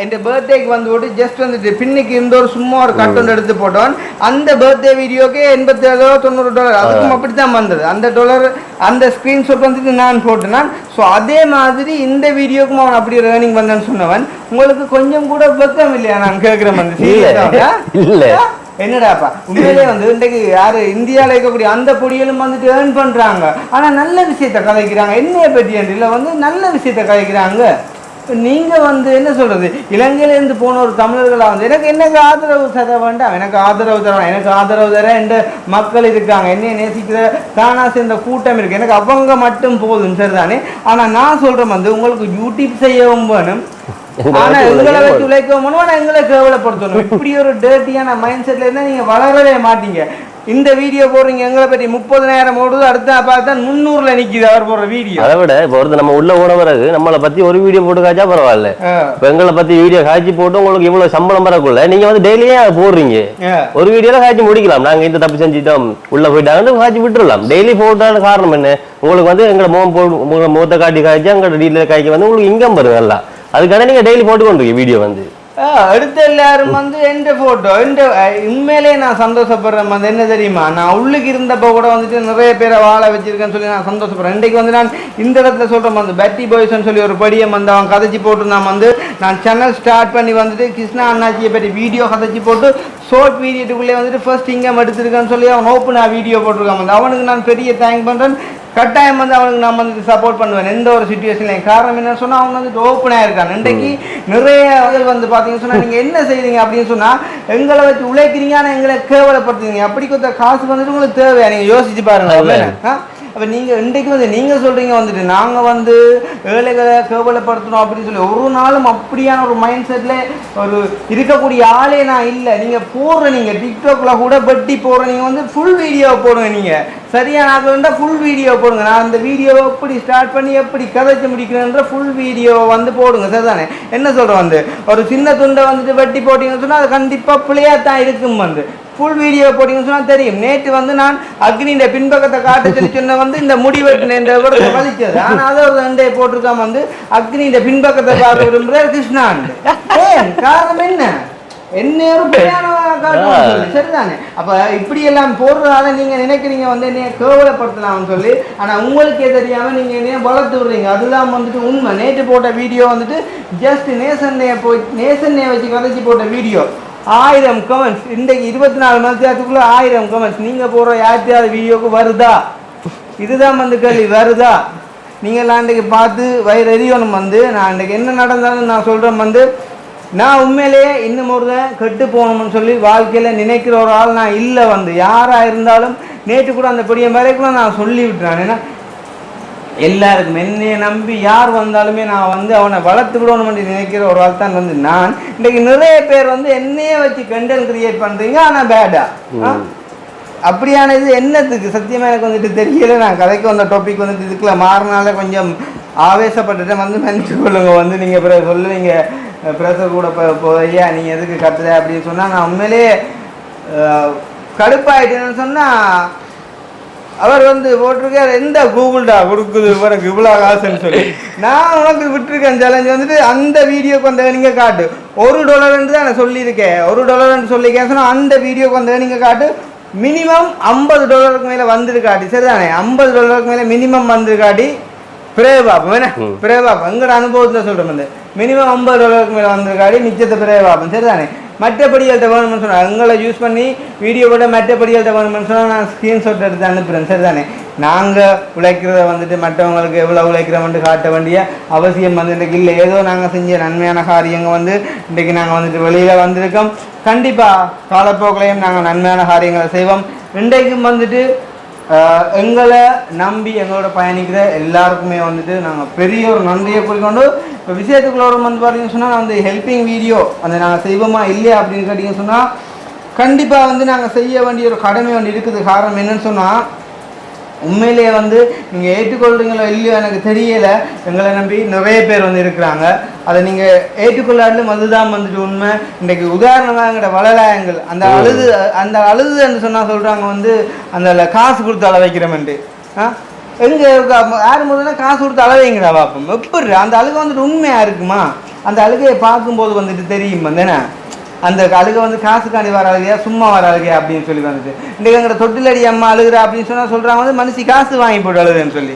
என் பர்த்டேக்கு வந்து போட்டு ஜஸ்ட் வந்துட்டு பின்னிக்கு இந்த ஒரு சும்மா ஒரு கட்டொண்டு எடுத்து போட்டவன். அந்த பர்த்டே வீடியோக்கே $87-90 அதுக்கும் அப்படித்தான் வந்தது. அந்த டாலர் அந்த ஸ்கிரீன்ஷாட் வந்துட்டு நான் போட்டேன். ஸோ அதே மாதிரி இந்த வீடியோக்கும் அவன் அப்படி ஒரு ஏர்னிங் வந்தேன்னு சொன்னவன். உங்களுக்கு கொஞ்சம் கூட வெக்கம் இல்லையா நான் கேட்குறேன் வந்து சீரியஸா? என்னடாப்பா உண்மையிலே வந்து இன்றைக்கு யாரு இந்தியாவில் இருக்கக்கூடிய அந்த பொடிகளும் வந்துட்டு ஏர்ன் பண்றாங்க, ஆனா நல்ல விஷயத்த கதைக்கிறாங்க. என்னைய பற்றி இல்லை வந்து நல்ல விஷயத்த கதைக்கிறாங்க. நீங்க வந்து என்ன சொல்றது, இலங்கையிலேருந்து போன ஒரு தமிழர்களா வந்து எனக்கு ஆதரவு தர வேண்டாம், எனக்கு ஆதரவு தர எனக்கு ஆதரவு தர என்ற மக்கள் இருக்காங்க, என்னைய நேசிக்கிற தானா சேர்ந்த கூட்டம் இருக்கு, எனக்கு அவங்க மட்டும் போதும், சரிதானே? ஆனா நான் சொல்றேன் வந்து உங்களுக்கு யூடியூப் செய்யவும் வேணும், ஆனா எங்களை வச்சு உழைக்கவும் வேணும், எங்களை கேவலப்படுத்தணும். இப்படி ஒரு டேர்ட்டியான மைண்ட் செட்ல இருந்தா நீங்க வளரவே மாட்டீங்க. இந்த வீடியோ போடுறீங்க எங்களை பற்றி 30,000 ஓடுது, அடுத்த பார்த்தா 300ல நிக்குது அவர் போடுற வீடியோ. அதை விட இப்போ ஒருத்தர் நம்ம உள்ள ஓட பிறகு நம்மளை பத்தி ஒரு வீடியோ போட்டு காய்ச்சா பரவாயில்ல, இப்போ எங்களை பத்தி வீடியோ காய்ச்சி போட்டு உங்களுக்கு இவ்வளவு சம்பளம் வரக்குள்ள நீங்க வந்து டெய்லியே போடுறீங்க, ஒரு வீடியோல காய்ச்சி முடிக்கலாம். நாங்க இந்த தப்பு செஞ்சுட்டோம் உள்ள போயிட்டாங்க காய்ச்சி விட்டுடலாம். டெய்லி போட்டான காரணம் என்ன, உங்களுக்கு வந்து எங்களை முகத்தை காட்டி காய்ச்சி எங்களோட டீலர் காய்ச்சி வந்து உங்களுக்கு இன்கம் வருது நல்லா, அதுக்காக நீங்க டெய்லி போட்டு கொண்டு வீடியோ வந்து அடுத்த எல்லாரும் வந்து எந்த போட்டோ உண்மையிலே நான் சந்தோஷப்படுறேன். வந்து என்ன தெரியுமா, நான் உள்ளுக்கு இருந்தப்போ கூட வந்துட்டு நிறைய பேரை வாழ வச்சிருக்கேன்னு சொல்லி நான் சந்தோஷப்படுறேன். இன்றைக்கு வந்து நான் இந்த இடத்துல சொல்றேன் வந்து பேட்டி பாய்ஸ்ன்னு சொல்லி ஒரு படியை வந்து அவன் கதைச்சி போட்டு நான் வந்து நான் சேனல் ஸ்டார்ட் பண்ணி வந்துட்டு கிருஷ்ணா அண்ணாச்சியை பற்றி வீடியோ கதைச்சி போட்டு ஷார்ட் வீடியோட்டுக்குள்ளே வந்துட்டு ஃபர்ஸ்ட் இன்கம் எடுத்துருக்கேன்னு சொல்லி அவன் ஓப்பனாக வீடியோ போட்டிருக்கான் வந்து அவனுக்கு நான் பெரிய தேங்க் பண்ணுறேன். கட்டாயம் வந்து அவனுக்கு நான் வந்துட்டு சப்போர்ட் பண்ணுவேன் எந்த ஒரு சுச்சுவேஷன்லையும். காரணம் என்ன சொன்னால் அவங்க வந்துட்டு ஓப்பனாக இருக்காங்க. இன்றைக்கு நிறைய வந்து பார்த்தீங்கன்னு சொன்னால் நீங்கள் என்ன செய்றீங்க அப்படின்னு சொன்னால் எங்களை வச்சு உழைக்கிறீங்க, ஆனால் எங்களை கேவலப்படுத்துறீங்க. அப்படி கொடுத்த காசு வந்துட்டு உங்களுக்கு தேவையா? நீங்கள் யோசிச்சு பாருங்க. அப்போ நீங்கள் இன்றைக்கு வந்து நீங்கள் சொல்கிறீங்க வந்துட்டு நாங்கள் வந்து ஏழைகளை கேவலப்படுத்தணும் அப்படின்னு சொல்லி ஒரு நாளும் அப்படியான ஒரு மைண்ட் செட்டில் ஒரு இருக்கக்கூடிய ஆளே நான் இல்லை. நீங்கள் போடுற நீங்கள் டிக்டாக்ல கூட பட்டி போடுற நீங்கள் வந்து ஃபுல் வீடியோ போடுங்க. நீங்கள் சரியான ஆக இருந்தால் ஃபுல் வீடியோ போடுங்க. நான் அந்த வீடியோவை எப்படி ஸ்டார்ட் பண்ணி எப்படி கதைச்சு முடிக்கிறேன்ற ஃபுல் வீடியோவை வந்து போடுங்க. சரிதானே? என்ன சொல்கிறேன் வந்து ஒரு சின்ன துண்டை வந்துட்டு வெட்டி போட்டிங்கன்னு சொன்னால் அது கண்டிப்பாக பிள்ளையாக தான் இருக்கும். வந்து ஃபுல் வீடியோ போட்டிங்கன்னு சொன்னால் தெரியும். நேற்று வந்து நான் அக்னியின் பின்பக்கத்தை காட்ட சொல்லி சொன்ன வந்து இந்த முடிவெட்டின கூட பதிச்சது. ஆனால் அதை ஒரு ரெண்டே போட்டிருக்காம வந்து அக்னியின் பின்பக்கத்தை பார்க்க விரும்புகிற கிருஷ்ணாண்டு. காரணம் என்ன? சரிதானே? அப்ப இப்படி எல்லாம் போடுறதால நீங்க நினைக்கிறீங்க வந்து என்னைய கேவலப்படுத்தலாம்னு சொல்லி, ஆனா உங்களுக்கே தெரியாம நீங்க என்னைய வளர்த்து விடுறீங்க. அதுதான் வந்துட்டு உண்மை. நேற்று போட்ட வீடியோ வந்துட்டு ஜஸ்ட் நேசன்னைய வச்சு கதைச்சி போட்ட வீடியோ 1000 கமெண்ட்ஸ். இன்றைக்கு 24 மணி நேரத்துக்குள்ள 1000 கமெண்ட்ஸ். நீங்க போடுற யாத்தியாவது வீடியோக்கு வருதா? இதுதான் வந்து கேள்வி, வருதா? நீங்களாம் இன்றைக்கு பார்த்து வயிறு எரியணும். வந்து நான் இன்றைக்கு என்ன நடந்தாலும் நான் சொல்கிறேன் வந்து நான் உண்மையிலேயே இன்னும் ஒரு கெட்டு போகணும்னு சொல்லி வாழ்க்கையில் நினைக்கிற ஒரு ஆள் நான் இல்லை. வந்து யாராக இருந்தாலும் நேற்று கூட அந்த பெரிய வரைக்கும் நான் சொல்லி விட்டுறேன். ஏன்னா எல்லாருக்கும் என்னையை நம்பி யார் வந்தாலுமே நான் வந்து அவனை வளர்த்து விடணும்னு நினைக்கிற ஒரு ஆள் தான் வந்து நான். இன்றைக்கு நிறைய பேர் வந்து என்னையே வச்சு கண்டென்ட் கிரியேட் பண்ணுறீங்க, ஆனால் பேடா அப்படியான இது என்னத்துக்கு சத்தியமாக எனக்கு வந்துட்டு தெரியல. நான் கதைக்கு வந்த டாபிக் வந்துட்டு இதுக்குள்ள மாறினால கொஞ்சம் ஆவேசப்பட்டுட்டேன். வந்து மன்னிச்சு கொள்ளுங்க. வந்து நீங்கள் பிறகு சொல்லுவீங்க ப்ரெஷர் கூட ஐயா நீங்கள் எதுக்கு கத்துற அப்படின்னு சொன்னால் நான் உண்மையிலே கடுப்பாயிட்டேன்னு சொன்னால் அவர் வந்து போட்டிருக்கார் எந்த கூகுள்டா கொடுக்குது உனக்கு இவ்வளோ காசுன்னு சொல்லி. நான் உனக்கு விட்டுருக்கேன் சேலஞ்ச் வந்துட்டு அந்த வீடியோக்கு வந்த நீங்கள் காட்டு $1 தான் நான் சொல்லியிருக்கேன். $1 சொல்லியிருக்கேன் சொன்னால் அந்த வீடியோக்கு வந்த நீங்கள் காட்டு மினிமம் $50 மேலே வந்துருக்காட்டி. சரிதானே? $50 மேலே மினிமம் வந்துருக்காட்டி பிரேபாபம் என்ன பிரேபாபம் எங்கட அனுபவத்தை சொல்கிறோம். வந்து மினிமம் $50 மேலே வந்திருக்காடி மிச்சத்தை பிரேபாபம். சரிதானே? மற்றபடிகள்கிட்ட வேணும்னு சொன்னால் எங்களை யூஸ் பண்ணி வீடியோவோட மற்றபடிகள்கிட்ட வேணும்னு சொன்னால் நான் ஸ்க்ரீன்ஷாட் எடுத்து அனுப்புகிறேன். சரிதானே? நாங்கள் உழைக்கிறத வந்துட்டு மற்றவங்களுக்கு எவ்வளோ உழைக்கிறோம்னு காட்ட வேண்டிய அவசியம் வந்து இன்றைக்கு இல்லை. ஏதோ நாங்கள் செஞ்ச நன்மையான காரியங்கள் வந்து இன்றைக்கு நாங்கள் வந்துட்டு வெளியில் வந்திருக்கோம். கண்டிப்பாக காலப்போக்கிலையும் நாங்கள் நன்மையான காரியங்களை செய்வோம். இன்றைக்கும் வந்துட்டு எங்களை நம்பி எங்களோட பயணிக்கிற எல்லாருக்குமே வந்துட்டு நாங்கள் பெரிய ஒரு நன்றியை குறிக்கொண்டு இப்போ விஷயத்துக்குள்ள வந்து பார்த்தீங்கன்னு சொன்னால் வந்து ஹெல்பிங் வீடியோ அந்த நாங்கள் செய்வோமா இல்லையா அப்படின்னு கேட்டிங்கன்னு சொன்னால் கண்டிப்பாக வந்து நாங்கள் செய்ய வேண்டிய ஒரு கடமை ஒன்று இருக்குது. காரணம் என்னன்னு சொன்னால் உண்மையிலேயே வந்து நீங்கள் ஏற்றுக்கொள்கிறீங்களோ இல்லையோ எனக்கு தெரியலை. எங்களை நம்பி நிறைய பேர் வந்து இருக்கிறாங்க. அதை நீங்கள் ஏற்றுக்கொள்ளாட்டிலும் அதுதான் வந்துட்டு உண்மை. இன்றைக்கு உதாரணமாக எங்கள்ட வளலாயங்கள் அந்த அழுதுன்னு சொன்னால் சொல்கிறாங்க வந்து அந்த காசு கொடுத்து அள வைக்கிறோம்ட்டு. எங்கே யார் முதல்ல காசு கொடுத்து அளவைங்கிறா பார்ப்போம். எப்படி அந்த அழுகை வந்துட்டு உண்மையாக இருக்குமா? அந்த அழுகையை பார்க்கும்போது வந்துட்டு தெரியும் வந்து என்ன அந்த அழுகை வந்து காசுக்காண்டி வர அழுகையா சும்மா வர அழுகையா அப்படின்னு சொல்லி வந்துட்டு இன்றைக்கு எங்கிட்ட தொட்டிலடி அம்மா அழுகுறா அப்படின்னு சொன்னால் சொல்கிறாங்க வந்து மனுஷி காசு வாங்கி போட்டு அழுதுன்னு சொல்லி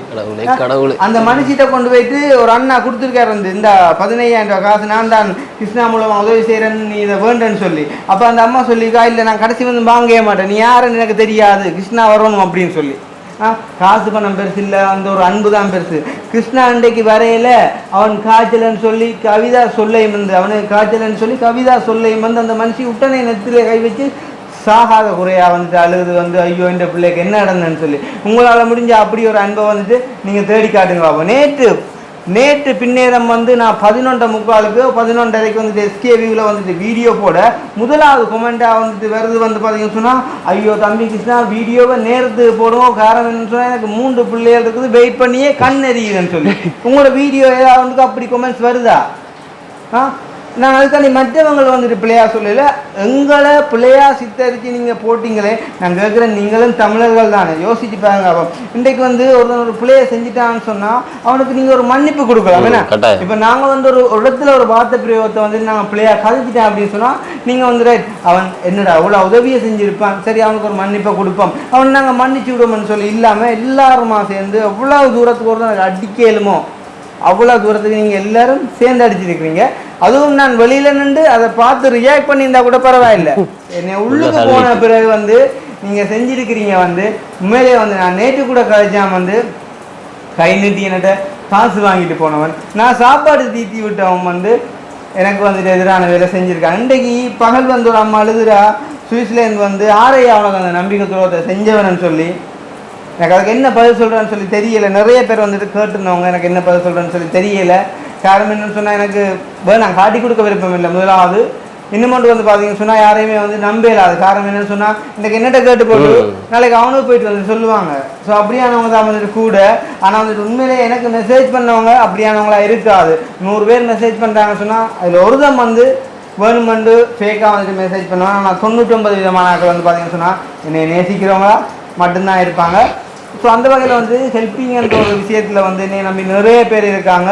அந்த மனுஷிட்ட கொண்டு போயிட்டு ஒரு அண்ணா கொடுத்துருக்காரு வந்து இந்த 15,000 காசு நான் தான் கிருஷ்ணா மூலமாக உதவி செய்கிறேன்னு நீ இதை வேண்டேன்னு சொல்லி. அப்போ அந்த அம்மா சொல்லிக்கா இல்லை நான் கடைசி வந்து வாங்கவே மாட்டேன், நீ யாருன்னு எனக்கு தெரியாது, கிருஷ்ணா வரணும் அப்படின்னு சொல்லி. காசு பணம் பெருசு இல்லை, அந்த ஒரு அன்பு தான் பெருசு. கிருஷ்ணா அண்டைக்கு வரையில அவன் காய்ச்சலன்னு சொல்லி கவிதா சொல்லையும் வந்து அவனுக்கு காய்ச்சலன்னு சொல்லி கவிதா சொல்லையும் வந்து அந்த மனுஷி உடனே நெத்திலே கை வச்சு சாகாத குறையாக வந்துட்டு அழுது வந்து ஐயோ இந்த பிள்ளைக்கு என்ன நடந்ததுன்னு சொல்லி. உங்களால் முடிஞ்ச அப்படி ஒரு அன்பை வந்துட்டு நீங்கள் தேடி காட்டுங்க பாப்போம். நேற்று பின்னேரம் வந்து நான் 11:45 11:30 வந்துட்டு SKVயில் வந்துட்டு வீடியோ போட முதலாவது கொமெண்ட்டாக வந்துட்டு வருது வந்து பார்த்தீங்கன்னு சொன்னால் ஐயோ தம்பி கிருஷ்ணா வீடியோவை நேரத்துக்கு போடுவோம், காரணம் என்னன்னு சொன்னால் எனக்கு 3 பிள்ளைகள் இருக்குது வெயிட் பண்ணியே கண் எறியுதுன்னு சொல்லி. உங்களோட வீடியோ ஏதாவது வந்துட்டு அப்படி கொமெண்ட்ஸ் வருதா? நான் அதுக்காண்டி மற்றவங்களை வந்துட்டு பிள்ளையா சொல்லல, எங்களை பிள்ளையா சித்தரித்து நீங்கள் போட்டிங்களே. நான் கேட்குறேன், நீங்களும் தமிழர்கள் தானே, யோசிச்சு பாருங்க. அப்போ இன்றைக்கு வந்து ஒரு பிள்ளையை செஞ்சுட்டான்னு சொன்னால் அவனுக்கு நீங்கள் ஒரு மன்னிப்பு கொடுக்கலாம். ஏன்னா இப்போ நாங்கள் வந்து ஒரு இடத்துல ஒரு வார்த்தை பிரயோகத்தை வந்துட்டு நாங்கள் பிள்ளையா கதைச்சிட்டேன் அப்படின்னு சொன்னால் நீங்கள் வந்து ரைட் அவன் என்னடா அவ்வளோ உதவியை செஞ்சுருப்பான், சரி அவனுக்கு ஒரு மன்னிப்பை கொடுப்போம், அவன் நாங்கள் மன்னிச்சு விடுவோம்னு சொல்லி இல்லாமல் எல்லாருமா சேர்ந்து எவ்வளோ தூரத்துக்கு ஒரு அடிக்கலுமோ அவ்வளோ தூரத்துக்கு நீங்கள் எல்லோரும் சேர்ந்து அடிச்சிருக்கிறீங்க. அதுவும் நான் வெளியில நின்று அதை பார்த்து ரியாக்ட் பண்ணியிருந்தா கூட பரவாயில்லை. என்னை உள்ளுக்கு போன பிறகு வந்து நீங்க செஞ்சிருக்கிறீங்க வந்து உண்மையிலேயே வந்து நான் நேற்று கூட கழிச்சாம வந்து கை நீட்டி என்கிட்ட காசு வாங்கிட்டு போனவன், நான் சாப்பாடு தீத்தி விட்டவன் வந்து எனக்கு வந்துட்டு எதிரான வேலை செஞ்சுருக்கான். இன்றைக்கு பகல் வந்து ஒரு அம்மா அழுதுரா சுவிட்சர்லேருந்து வந்து ஆரையா அவனுக்கு அந்த நம்பிக்கை துரோகத்தை செஞ்சவனு சொல்லி எனக்கு அதுக்கு என்ன பதில் சொல்கிறேன்னு சொல்லி தெரியலை. நிறைய பேர் வந்துட்டு கேட்டுருந்தவங்க எனக்கு என்ன பதில் சொல்கிறேன்னு சொல்லி தெரியலை. காரணம் என்னன்னு சொன்னால் எனக்கு நான் காட்டி கொடுக்க விருப்பம் இல்லை. முதலாவது இன்னும் வந்து பார்த்தீங்கன்னு சொன்னால் யாரையுமே வந்து நம்பலாது. காரணம் என்னன்னு சொன்னால் இன்றைக்கு என்னட்ட கேட்டு போட்டு நாளைக்கு அவனுக்கு போயிட்டு வந்து சொல்லுவாங்க. ஸோ அப்படியானவங்க தான் வந்துட்டு கூட. ஆனால் வந்துட்டு உண்மையிலே எனக்கு மெசேஜ் பண்ணவங்க அப்படியானவங்களா இருக்காது. 100 பேர் மெசேஜ் பண்ணுறாங்கன்னு சொன்னால் அதில் ஒரு தான் வந்து வேணுமெண்டு ஃபேக்காக வந்துட்டு மெசேஜ் பண்ணுவாங்க. ஆனால் 99 விதமான ஆட்கள் வந்து பார்த்தீங்கன்னு சொன்னால் என்னை நேசிக்கிறவங்களா மட்டும்தான் இருப்பாங்க. ஸோ அந்த வகையில் வந்து ஹெல்ப்பிங்கன்ற ஒரு விஷயத்தில் வந்து என்னை நம்பி நிறைய பேர் இருக்காங்க.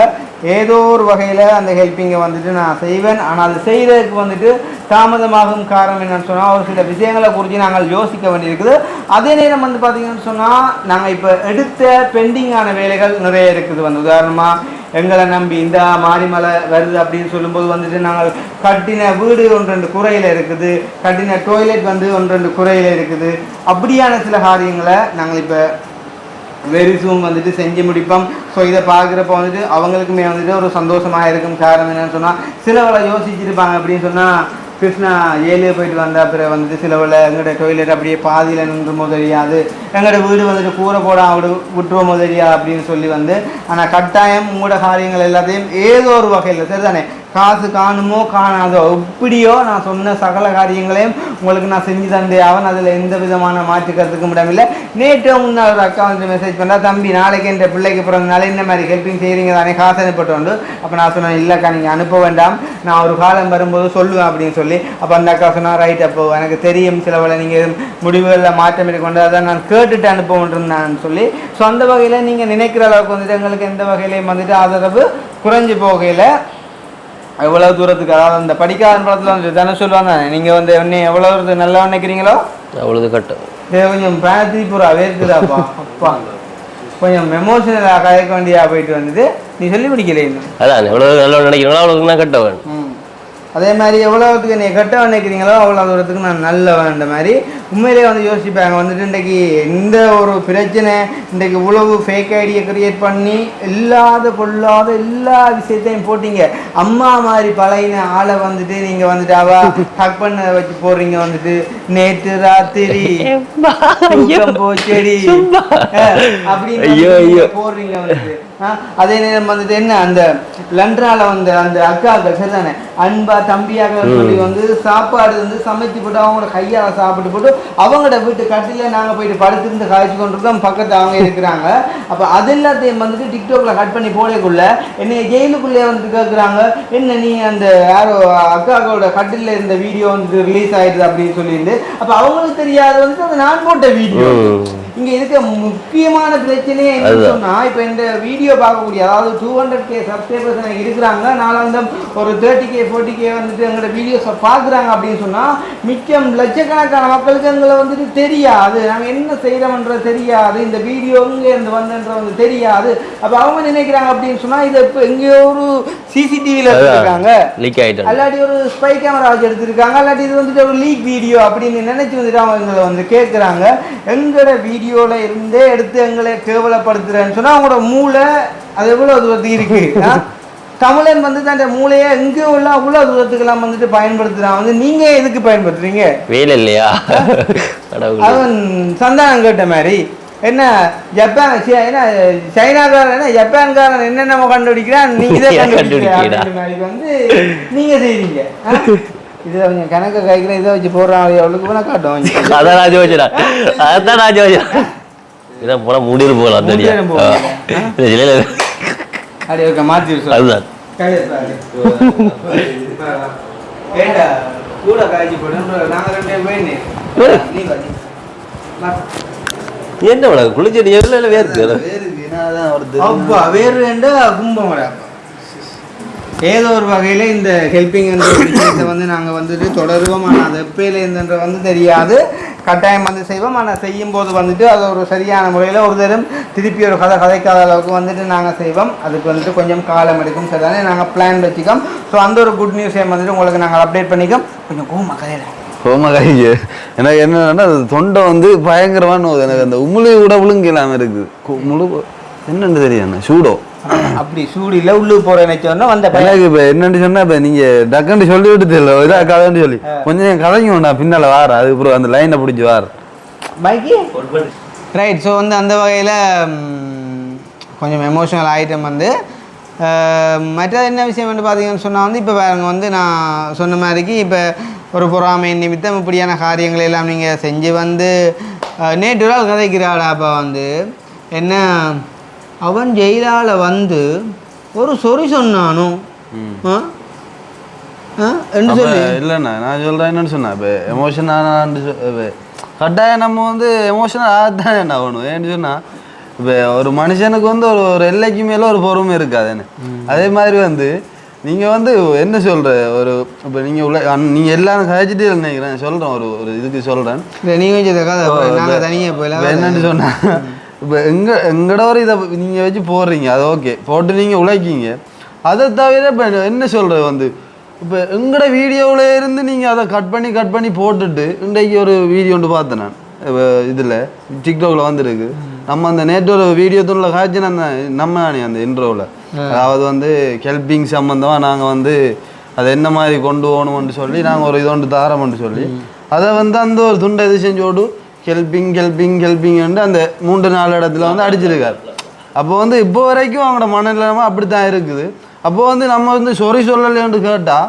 ஏதோ ஒரு வகையில் அந்த ஹெல்ப்பிங்கை வந்துட்டு நான் செய்வேன். ஆனால் அது செய்கிறதுக்கு வந்துட்டு தாமதமாகும். காரணம் என்னன்னு சொன்னால் ஒரு சில விஷயங்களை குறித்து நாங்கள் யோசிக்க வேண்டியிருக்குது. அதே நேரம் வந்து பார்த்தீங்கன்னு சொன்னால் நாங்கள் இப்போ எடுத்த பெண்டிங்கான வேலைகள் நிறைய இருக்குது. வந்து உதாரணமாக எங்களை நம்பி இந்த மாரிமலை வருது அப்படின்னு சொல்லும்போது வந்துட்டு நாங்கள் கட்டின வீடு 1-2 குறையில் இருக்குது, கட்டின டாய்லெட் வந்து 1-2 குறையில் இருக்குது. அப்படியான சில காரியங்களை நாங்கள் இப்போ வெரிசூம் வந்துட்டு செஞ்சு முடிப்போம். ஸோ இதை பார்க்குறப்ப வந்துட்டு அவங்களுக்குமே வந்துட்டு ஒரு சந்தோஷமாக இருக்கும். காரணம் என்னன்னு சொன்னால் சிலவளை யோசிச்சுருப்பாங்க அப்படின்னு சொன்னால் கிருஷ்ணா 7 போயிட்டு வந்தால் பிறகு வந்துட்டு சிலவளை எங்களோட டொய்லெட் அப்படியே பாதியில் நின்றுமோ தெரியாது, எங்களோட வீடு வந்துட்டு கூரை போட விட்டுருவோமோ தெரியாது அப்படின்னு சொல்லி வந்து. ஆனால் கட்டாயம் உங்களோட காரியங்கள் எல்லாத்தையும் ஏதோ ஒரு வகையில் சரிதானே காசு காணுமோ காணாதோ எப்படியோ நான் சொன்ன சகல காரியங்களையும் உங்களுக்கு நான் செஞ்சு தந்தே அவன் அதில் எந்த விதமான மாற்றுக்கிறதுக்கு இடமில்லை. நேற்று முன்னாள் ஒரு அக்கா வந்து மெசேஜ் பண்ணா, தம்பி நாளைக்கு என் பிள்ளைக்கு பிறந்தனால இந்த மாதிரி ஹெல்ப்பிங் செய்கிறீங்க தானே காசு அனுப்பட்டு. அப்போ நான் சொன்னேன் இல்லைக்கா நீங்கள் அனுப்ப வேண்டாம், நான் ஒரு காலம் வரும்போது சொல்லுவேன் அப்படின்னு சொல்லி. அப்போ அந்த அக்கா சொன்னால் ரைட், அப்போ எனக்கு தெரியும் சிலவளை நீங்கள் முடிவுகளில் மாற்றம் எடுக்கொண்டு அதான் நான் கேட்டுட்டு அனுப்பவேண்டிருந்தான்னு சொல்லி. ஸோ அந்த வகையில் நீங்கள் நினைக்கிற அளவுக்கு வந்துட்டு எங்களுக்கு எந்த வகையிலையும் வந்துட்டு ஆதரவு குறைஞ்சி போகையில் எவ்வளோ தூரத்துக்கு, அதாவது அந்த படிக்காத படத்தில் வந்து தானே சொல்லுவாங்க நீங்கள் வந்து என்ன எவ்வளோ தூரத்துக்கு நல்லா நினைக்கிறீங்களோ
அவ்வளவு கட்டும்.
கொஞ்சம் திரிபுரா வேர்க்குதாப்பா அப்பா, கொஞ்சம் எமோஷனலாக கயக்க வேண்டியா போயிட்டு வந்துட்டு நீ சொல்லி முடிக்கல இன்னும்.
அதான் எவ்வளவு நல்லா நினைக்கிறீங்களோ அவ்வளவுக்கு தான் கட்டவன்.
அதே மாதிரி எவ்வளோத்துக்கு நீ கட்ட நினைக்கிறீங்களோ அவ்வளோ தூரத்துக்கு நான் நல்ல வேண்ட மாதிரி உண்மையிலே வந்து யோசிப்பாங்க. வந்துட்டு இன்றைக்கு இந்த ஒரு பிரச்சனை இன்றைக்கு உழவு ஃபேக் ஐடியை கிரியேட் பண்ணி இல்லாத பொல்லாத எல்லா விஷயத்தையும் போட்டிங்க. அம்மா மாதிரி பழையின ஆளை வந்துட்டு நீங்கள் வந்துட்டு அவ ஹக் பண்ண வச்சு போடுறீங்க. வந்துட்டு நேற்று ராத்திரி போச்செடி அப்படின்னு போடுறீங்க வந்துட்டு. அதே நேரம் வந்துட்டு என்ன அந்த லண்டனால வந்து அந்த அக்காக்கள் சரிதானே அன்பா தம்பியாக சொல்லி வந்து சாப்பாடு வந்து சமைச்சு போட்டு அவங்களோட கையால் சாப்பிட்டு போட்டு அவங்களோட வீட்டு கட்டில நாங்கள் போயிட்டு படுத்திருந்து காய்ச்சி கொண்டிருக்கோம், பக்கத்து அவங்க இருக்கிறாங்க. அப்போ அது எல்லாத்தையும் வந்துட்டு டிக்டாக்ல கட் பண்ணி போடக்குள்ள என்னை ஜெயிலுக்குள்ளே வந்துட்டு கேட்குறாங்க, என்ன நீ அந்த யாரோ அக்காக்களோட கட்டில இருந்த வீடியோ வந்து ரிலீஸ் ஆயிடுது அப்படின்னு சொல்லிட்டு. அப்போ அவங்களுக்கு தெரியாது வந்துட்டு அந்த நான் போட்ட வீடியோ. இங்க இருக்க முக்கியமான பிரச்சனையே என்ன சொன்னா, இப்ப இந்த வீடியோ பார்க்கக்கூடிய அதாவது 200K சப்ஸ்கிரைபர்ஸ் எனக்கு இருக்கிறாங்க, நாளாந்தம் ஒரு 30K 40K வந்துட்டு எங்களோட வீடியோஸை பார்க்குறாங்க அப்படின்னு சொன்னா மிச்சம் லட்சக்கணக்கான மக்களுக்கு எங்களை வந்துட்டு தெரியாது, நாங்கள் என்ன செய்யறோம்ன்றது தெரியாது, இந்த வீடியோ எங்கே இருந்து வந்தன்றது தெரியாது. அப்போ அவங்க நினைக்கிறாங்க அப்படின்னு சொன்னா இதை இப்போ எங்கேயோ ஒரு சிசிடிவியில் எடுத்துருக்காங்க, அல்லாட்டி ஒரு ஸ்பை கேமரா வச்சு எடுத்துருக்காங்க, அல்லாட்டி இது வந்துட்டு ஒரு லீக் வீடியோ அப்படின்னு நினைச்சு வந்துட்டு அவங்க எங்களை வந்து கேட்குறாங்க. எங்களோட வீடியோல இருந்தே எடுத்து எங்களை கேவலப்படுத்துறேன்னு சொன்னா அவங்களோட மூளை அது எவ்வளவு தூரத்துக்கு இருக்கு. தமிழன் வந்து தன் மூளையை எங்கேயோ உள்ள அவ்வளவு தூரத்துக்கெல்லாம் வந்துட்டு பயன்படுத்துறான். வந்து நீங்க எதுக்கு பயன்படுத்துறீங்க? வேலை இல்லையா? அவன் சந்தானம் கேட்ட மாதிரி என்ன ஜப்பான் என்ன சைனாக்காரன் என்ன ஜப்பான்காரன் என்னென்ன கண்டுபிடிக்கிறான் நீங்க இதை கண்டுபிடிக்கிறீங்க வந்து நீங்க செய்றீங்க. இதை கொஞ்சம் கணக்கு கைக்கிற இதை வச்சு போடுறான் அவளுக்கு போனால் காட்டும்.
அதான் ராஜ வச்சுடா, அதான் ராஜ வச்சு இதான் போனால் முடிவு போகலாம்.
அப்படி ஓகே மாற்றி
அதுதான்
கூட காய்ச்சி போட்டு நாங்கள் 2 பேர்
என்ன உனக்கு குளிச்சடி எவ்வளோ வேறு
அப்பா வேறு கும்பம் ஏதோ ஒரு வகையில் இந்த ஹெல்பிங் என்ற விஷயத்தை வந்து நாங்கள் வந்துட்டு தொடருவோம். ஆனால் அது எப்பயிலேருந்துன்ற வந்து தெரியாது. கட்டாயம் வந்து செய்வோம். ஆனால் செய்யும்போது வந்துட்டு அது ஒரு சரியான முறையில் ஒரு தரம் திருப்பி ஒரு கதைக்காத அளவுக்கு வந்துட்டு நாங்கள் செய்வோம். அதுக்கு வந்துட்டு கொஞ்சம் காலம் எடுக்கும். சரிதானே, நாங்கள் பிளான் வச்சுக்கோம். ஸோ அந்த ஒரு குட் நியூஸையும் வந்துட்டு உங்களுக்கு நாங்கள் அப்டேட் பண்ணிக்கோம். கொஞ்சம் கோமா கதையில
கோமகாய்க்கு எனக்கு என்னன்னா தொண்டை வந்து பயங்கரமான எனக்கு அந்த உமிழி கூட விழுங்க இல்லாமல் இருக்குது. முழு என்னன்னு தெரியும் சூடோ
அப்படி சூடு இல்லை உள்ளு போகிற நினைச்சோன்னா வந்த
எனக்கு இப்போ என்னன்னு சொன்னால் இப்போ நீங்கள் டக்குன்னு சொல்லி விட்டு தெரியல இதாக கதைன்னு சொல்லி கொஞ்சம் கதைங்க நான் பின்னால் வார அதுக்கப்புறம் அந்த லைனை பிடிச்சி வார
பைக்கு ரைட். ஸோ வந்து அந்த வகையில் கொஞ்சம் எமோஷனல் ஐட்டம் வந்து மற்ற என்ன விஷயம் வந்து பார்த்தீங்கன்னு சொன்னால் வந்து இப்போ பாருங்க வந்து நான் சொன்ன மாதிரிக்கு இப்போ ஒரு பொறாமை நிமித்தம் இப்படியான காரியங்களை எல்லாம் நீங்கள் செஞ்சு வந்து நேற்று நாள் கதைக்கிறாடா. அப்போ வந்து என்ன அவன் ஜெயிலால் வந்து ஒரு சொறி சொன்னானோ
இல்லைண்ணா நான் சொல்கிறேன் என்னன்னு சொன்னேன் இப்போ எமோஷனான கட்டாயம் நம்ம வந்து எமோஷனல் ஆகத்தான் என்ன ஆகணும். ஏன்னு சொன்னால் இப்போ ஒரு மனுஷனுக்கு வந்து ஒரு எல்லைக்கு மேலே ஒரு பொறுமை இருக்காதுன்னு. அதே மாதிரி வந்து நீங்கள் வந்து என்ன சொல்கிற ஒரு இப்போ நீங்கள் நீங்கள் எல்லாரும் கழிச்சிட்டு நினைக்கிறேன் சொல்கிறேன் ஒரு இதுக்கு சொல்கிறேன். என்னன்னு சொன்னால் இப்போ எங்கட ஒரு இதை நீங்கள் வச்சு போடுறீங்க அது ஓகே போட்டு நீங்கள் உழைக்கிங்க. அதை தவிர இப்போ என்ன சொல்கிறது வந்து இப்போ எங்கட வீடியோவில் இருந்து நீங்கள் அதை கட் பண்ணி போட்டுட்டு இன்றைக்கு ஒரு வீடியோ ஒன்று பார்த்தேன் நான் இதில் டிக்டாக்ல வந்துருக்கு. நம்ம அந்த நேற்று ஒரு வீடியோ தூணில் காய்ச்சின அந்த நம்ம அந்த இன்ட்ரோவில் அதாவது வந்து ஹெல்பிங் சம்மந்தமாக நாங்கள் வந்து அதை என்ன மாதிரி கொண்டு போகணும்னு சொல்லி நாங்கள் ஒரு இதோண்டு தாரம்னு சொல்லி அதை வந்து அந்த ஒரு துண்டை இது செஞ்சோடு ஹெல்பிங்ன்ட்டு அந்த 3-4 இடத்துல வந்து அடிச்சிருக்காரு. அப்போ வந்து இப்போ வரைக்கும் அவங்களோட மனநிலைமை அப்படி தான் இருக்குது. அப்போ வந்து நம்ம வந்து சொறி சொல்லலைன்னு கேட்டால்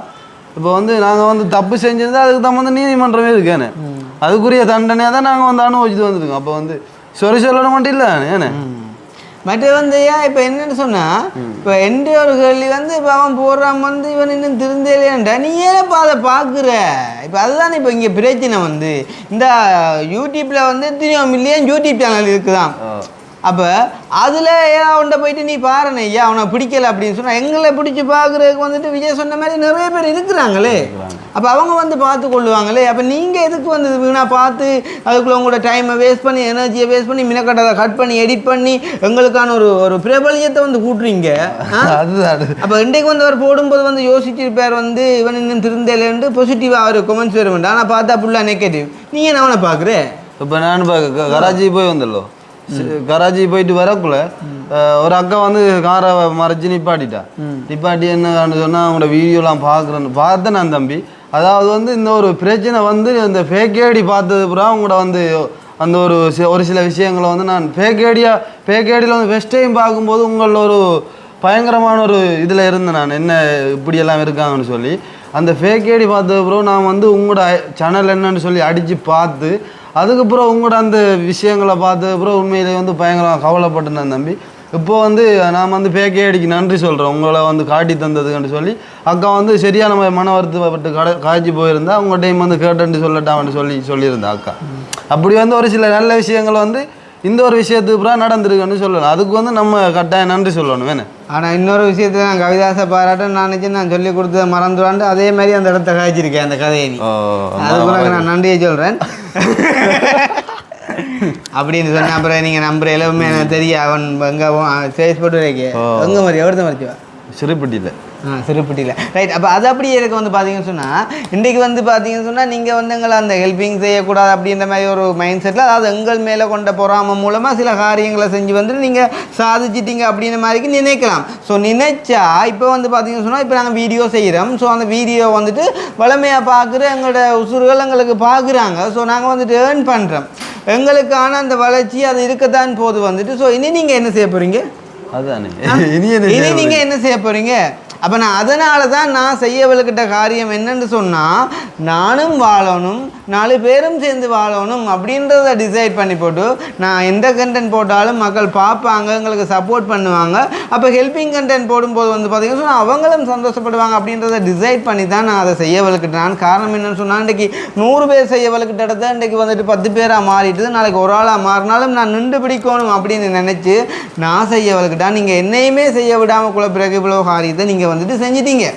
இப்போ வந்து நாங்கள் வந்து தப்பு செஞ்சிருந்தா அதுக்கு தான் வந்து நீதிமன்றமே இருக்கேன்னு அதுக்குரிய தண்டனையாக தான் நாங்கள் வந்து அனுபவிச்சுட்டு வந்துருக்கோம். அப்போ வந்து சொறி சொல்லணும் மட்டும் இல்லை ஏன்னு
மற்ற வந்து ஏன் இப்போ என்னன்னு சொன்னால் இப்போ எந்த ஒரு கேள்வி வந்து இப்போ அவன் போடுறான் வந்து இவன் இன்னும் திருந்தேன்டா நீ ஏன்ப்பா அதை பார்க்குற. இப்போ அதுதான் இப்போ இங்கே பிரச்சனை வந்து இந்த யூடியூப்பில் வந்து 3 மில்லியன் யூடியூப் சேனல் இருக்குதான். அப்போ அதில் ஏன் அவன்கிட்ட போயிட்டு நீ பாருண்ணே ஐயா அவனை பிடிக்கல அப்படின்னு சொன்னால் எங்களை பிடிச்சி பார்க்குறதுக்கு வந்துட்டு விஜய் சொன்ன மாதிரி நிறைய பேர் இருக்கிறாங்களே. அப்போ அவங்க வந்து பார்த்து கொள்ளுவாங்களே. அப்போ நீங்கள் எதுக்கு வந்து வீணாக பார்த்து அதுக்குள்ளே உங்களோட டைமை வேஸ்ட் பண்ணி எனர்ஜியை வேஸ்ட் பண்ணி மினக்கட்டதை கட் பண்ணி எடிட் பண்ணி எங்களுக்கான ஒரு பிரபலியத்தை வந்து கூட்டுறீங்க. அப்போ இன்றைக்கு வந்து அவர் போடும்போது வந்து யோசிச்சிருப்பார் வந்து இவன் இன்னும் திருந்தலேன்னு பாசிட்டிவாக அவர் கமெண்ட்ஸ் வர வேண்டாம். ஆனால் பார்த்தா ஃபுல்லாக நெகட்டிவ். நீங்கள் என்ன அவனை பார்க்குற.
இப்போ நான் கராச்சி போய் வந்துடலோ கராச்சி போயிட்டு வரக்குள்ள ஒரு அக்கா வந்து காரை மறைச்சி நிப்பாட்டி என்னன்னு சொன்னால் அவங்களோட வீடியோலாம் பார்த்தேன் நான் தம்பி. அதாவது வந்து இந்த ஒரு பிரச்சனை வந்து இந்த ஃபேக்கேடி பார்த்தது பிறகு அவங்களோட வந்து அந்த ஒரு சில விஷயங்களை வந்து நான் ஃபேக்கேடியில் வந்து ஃபஸ்ட் டைம் பார்க்கும்போது உங்களோட ஒரு பயங்கரமான ஒரு இதில் இருந்தேன் நான் என்ன இப்படியெல்லாம் இருக்காங்கன்னு சொல்லி அந்த ஃபேக்கேடி பார்த்தது பிறகு நான் வந்து உங்களோட சேனல் என்னன்னு சொல்லி அடித்து பார்த்து அதுக்கப்புறம் உங்களோட அந்த விஷயங்களை பார்த்ததுக்கப்புறம் உண்மையிலே வந்து பயங்கரமாக கவலைப்பட்டுனேன் தம்பி. இப்போ வந்து நான் வந்து பேக்கேடிக்கு நன்றி சொல்கிறேன் உங்களை வந்து காட்டி தந்ததுன்னு சொல்லி அக்கா வந்து சரியான மன வருத்தப்பட்டு காய்ச்சி போயிருந்தா உங்கள் டைம் வந்து கேட்டுன்னு சொல்லட்டான்னு சொல்லியிருந்தேன் அக்கா. அப்படி வந்து ஒரு சில நல்ல விஷயங்கள் வந்து இந்த ஒரு விஷயத்துக்கு அப்புறம் நடந்திருக்குன்னு சொல்லணும். அதுக்கு வந்து நம்ம கட்டாயம் நன்றி சொல்லணும் வேணும்.
ஆனால் இன்னொரு விஷயத்த நான் கவிதாசை பாராட்டன் நான் நினச்சி நான் சொல்லி கொடுத்ததை மறந்துடான்ட்டு அதே மாதிரி அந்த இடத்த காய்ச்சிருக்கேன் அந்த கதையை நீ அதுக்கு நான் நன்றியை சொல்கிறேன் அப்படின்னு சொன்ன அப்புறம் நீங்கள் நம்புற எல்லாமே எனக்கு தெரியும். அவன் எங்கே சேஸ் போட்டு வைக்க எங்கே மாதிரி எவ்வளோ மறைச்சுவா
சிறுப்பட்டியில்
சிறுப்பட்டியில் ரைட். அப்போ அது அப்படியே எனக்கு வந்து பார்த்தீங்கன்னு சொன்னால் இன்றைக்கு வந்து பார்த்தீங்கன்னு சொன்னால் நீங்கள் வந்து எங்களை அந்த ஹெல்பிங் செய்யக்கூடாது அப்படின்ற மாதிரி ஒரு மைண்ட் செட்டில் அதாவது எங்கள் மேலே கொண்ட பொறாமை மூலமாக சில காரியங்களை செஞ்சு வந்து நீங்கள் சாதிச்சிட்டிங்க அப்படின்ற மாதிரிக்கு நினைக்கலாம். ஸோ நினைச்சா இப்போ வந்து பார்த்தீங்கன்னு சொன்னால் இப்போ நாங்கள் வீடியோ செய்கிறோம். ஸோ அந்த வீடியோ வந்துட்டு வளமையாக பார்க்குற எங்களோட உசுறுகள் எங்களுக்கு பார்க்குறாங்க. ஸோ நாங்கள் வந்துட்டு ஏர்ன் பண்ணுறோம். எங்களுக்கான அந்த வளர்ச்சி அது இருக்கத்தான் போது வந்துட்டு. ஸோ இனி நீங்கள் என்ன செய்ய போகிறீங்க.
அதுதானே
இனி நீங்கள் என்ன செய்ய போகிறீங்க. அப்போ நான் அதனால தான் நான் செய்யவளுக்கிட்ட காரியம் என்னன்னு சொன்னால் நானும் வாழணும் 4 பேரும் சேர்ந்து வாழணும் அப்படின்றத டிசைட் பண்ணி போட்டு நான் எந்த கண்டென்ட் போட்டாலும் மக்கள் பார்ப்பாங்க எங்களுக்கு சப்போர்ட் பண்ணுவாங்க. அப்போ ஹெல்பிங் கண்டென்ட் போடும்போது வந்து பார்த்திங்கன்னா சொன்னால் அவங்களும் சந்தோஷப்படுவாங்க அப்படின்றத டிசைட் பண்ணி தான் நான் அதை செய்யவளுக்கிட்டேன். காரணம் என்னென்னு சொன்னால் இன்றைக்கி 100 பேர் செய்யவளுக்கிட்ட இடத்த இன்றைக்கி வந்துட்டு 10 பேராக மாறிட்டு நாளைக்கு ஒரு ஆளாக மாறினாலும் நான் நின்று பிடிக்கணும் அப்படின்னு நினச்சி நான் செய்யவளுக்கிட்டேன். நீங்கள் என்னையுமே செய்ய விடாமல் குழப்பிறகு இவ்வளோ காரியத்தை நீங்கள் வந்துட்டு செஞ்சிட்டீங்க.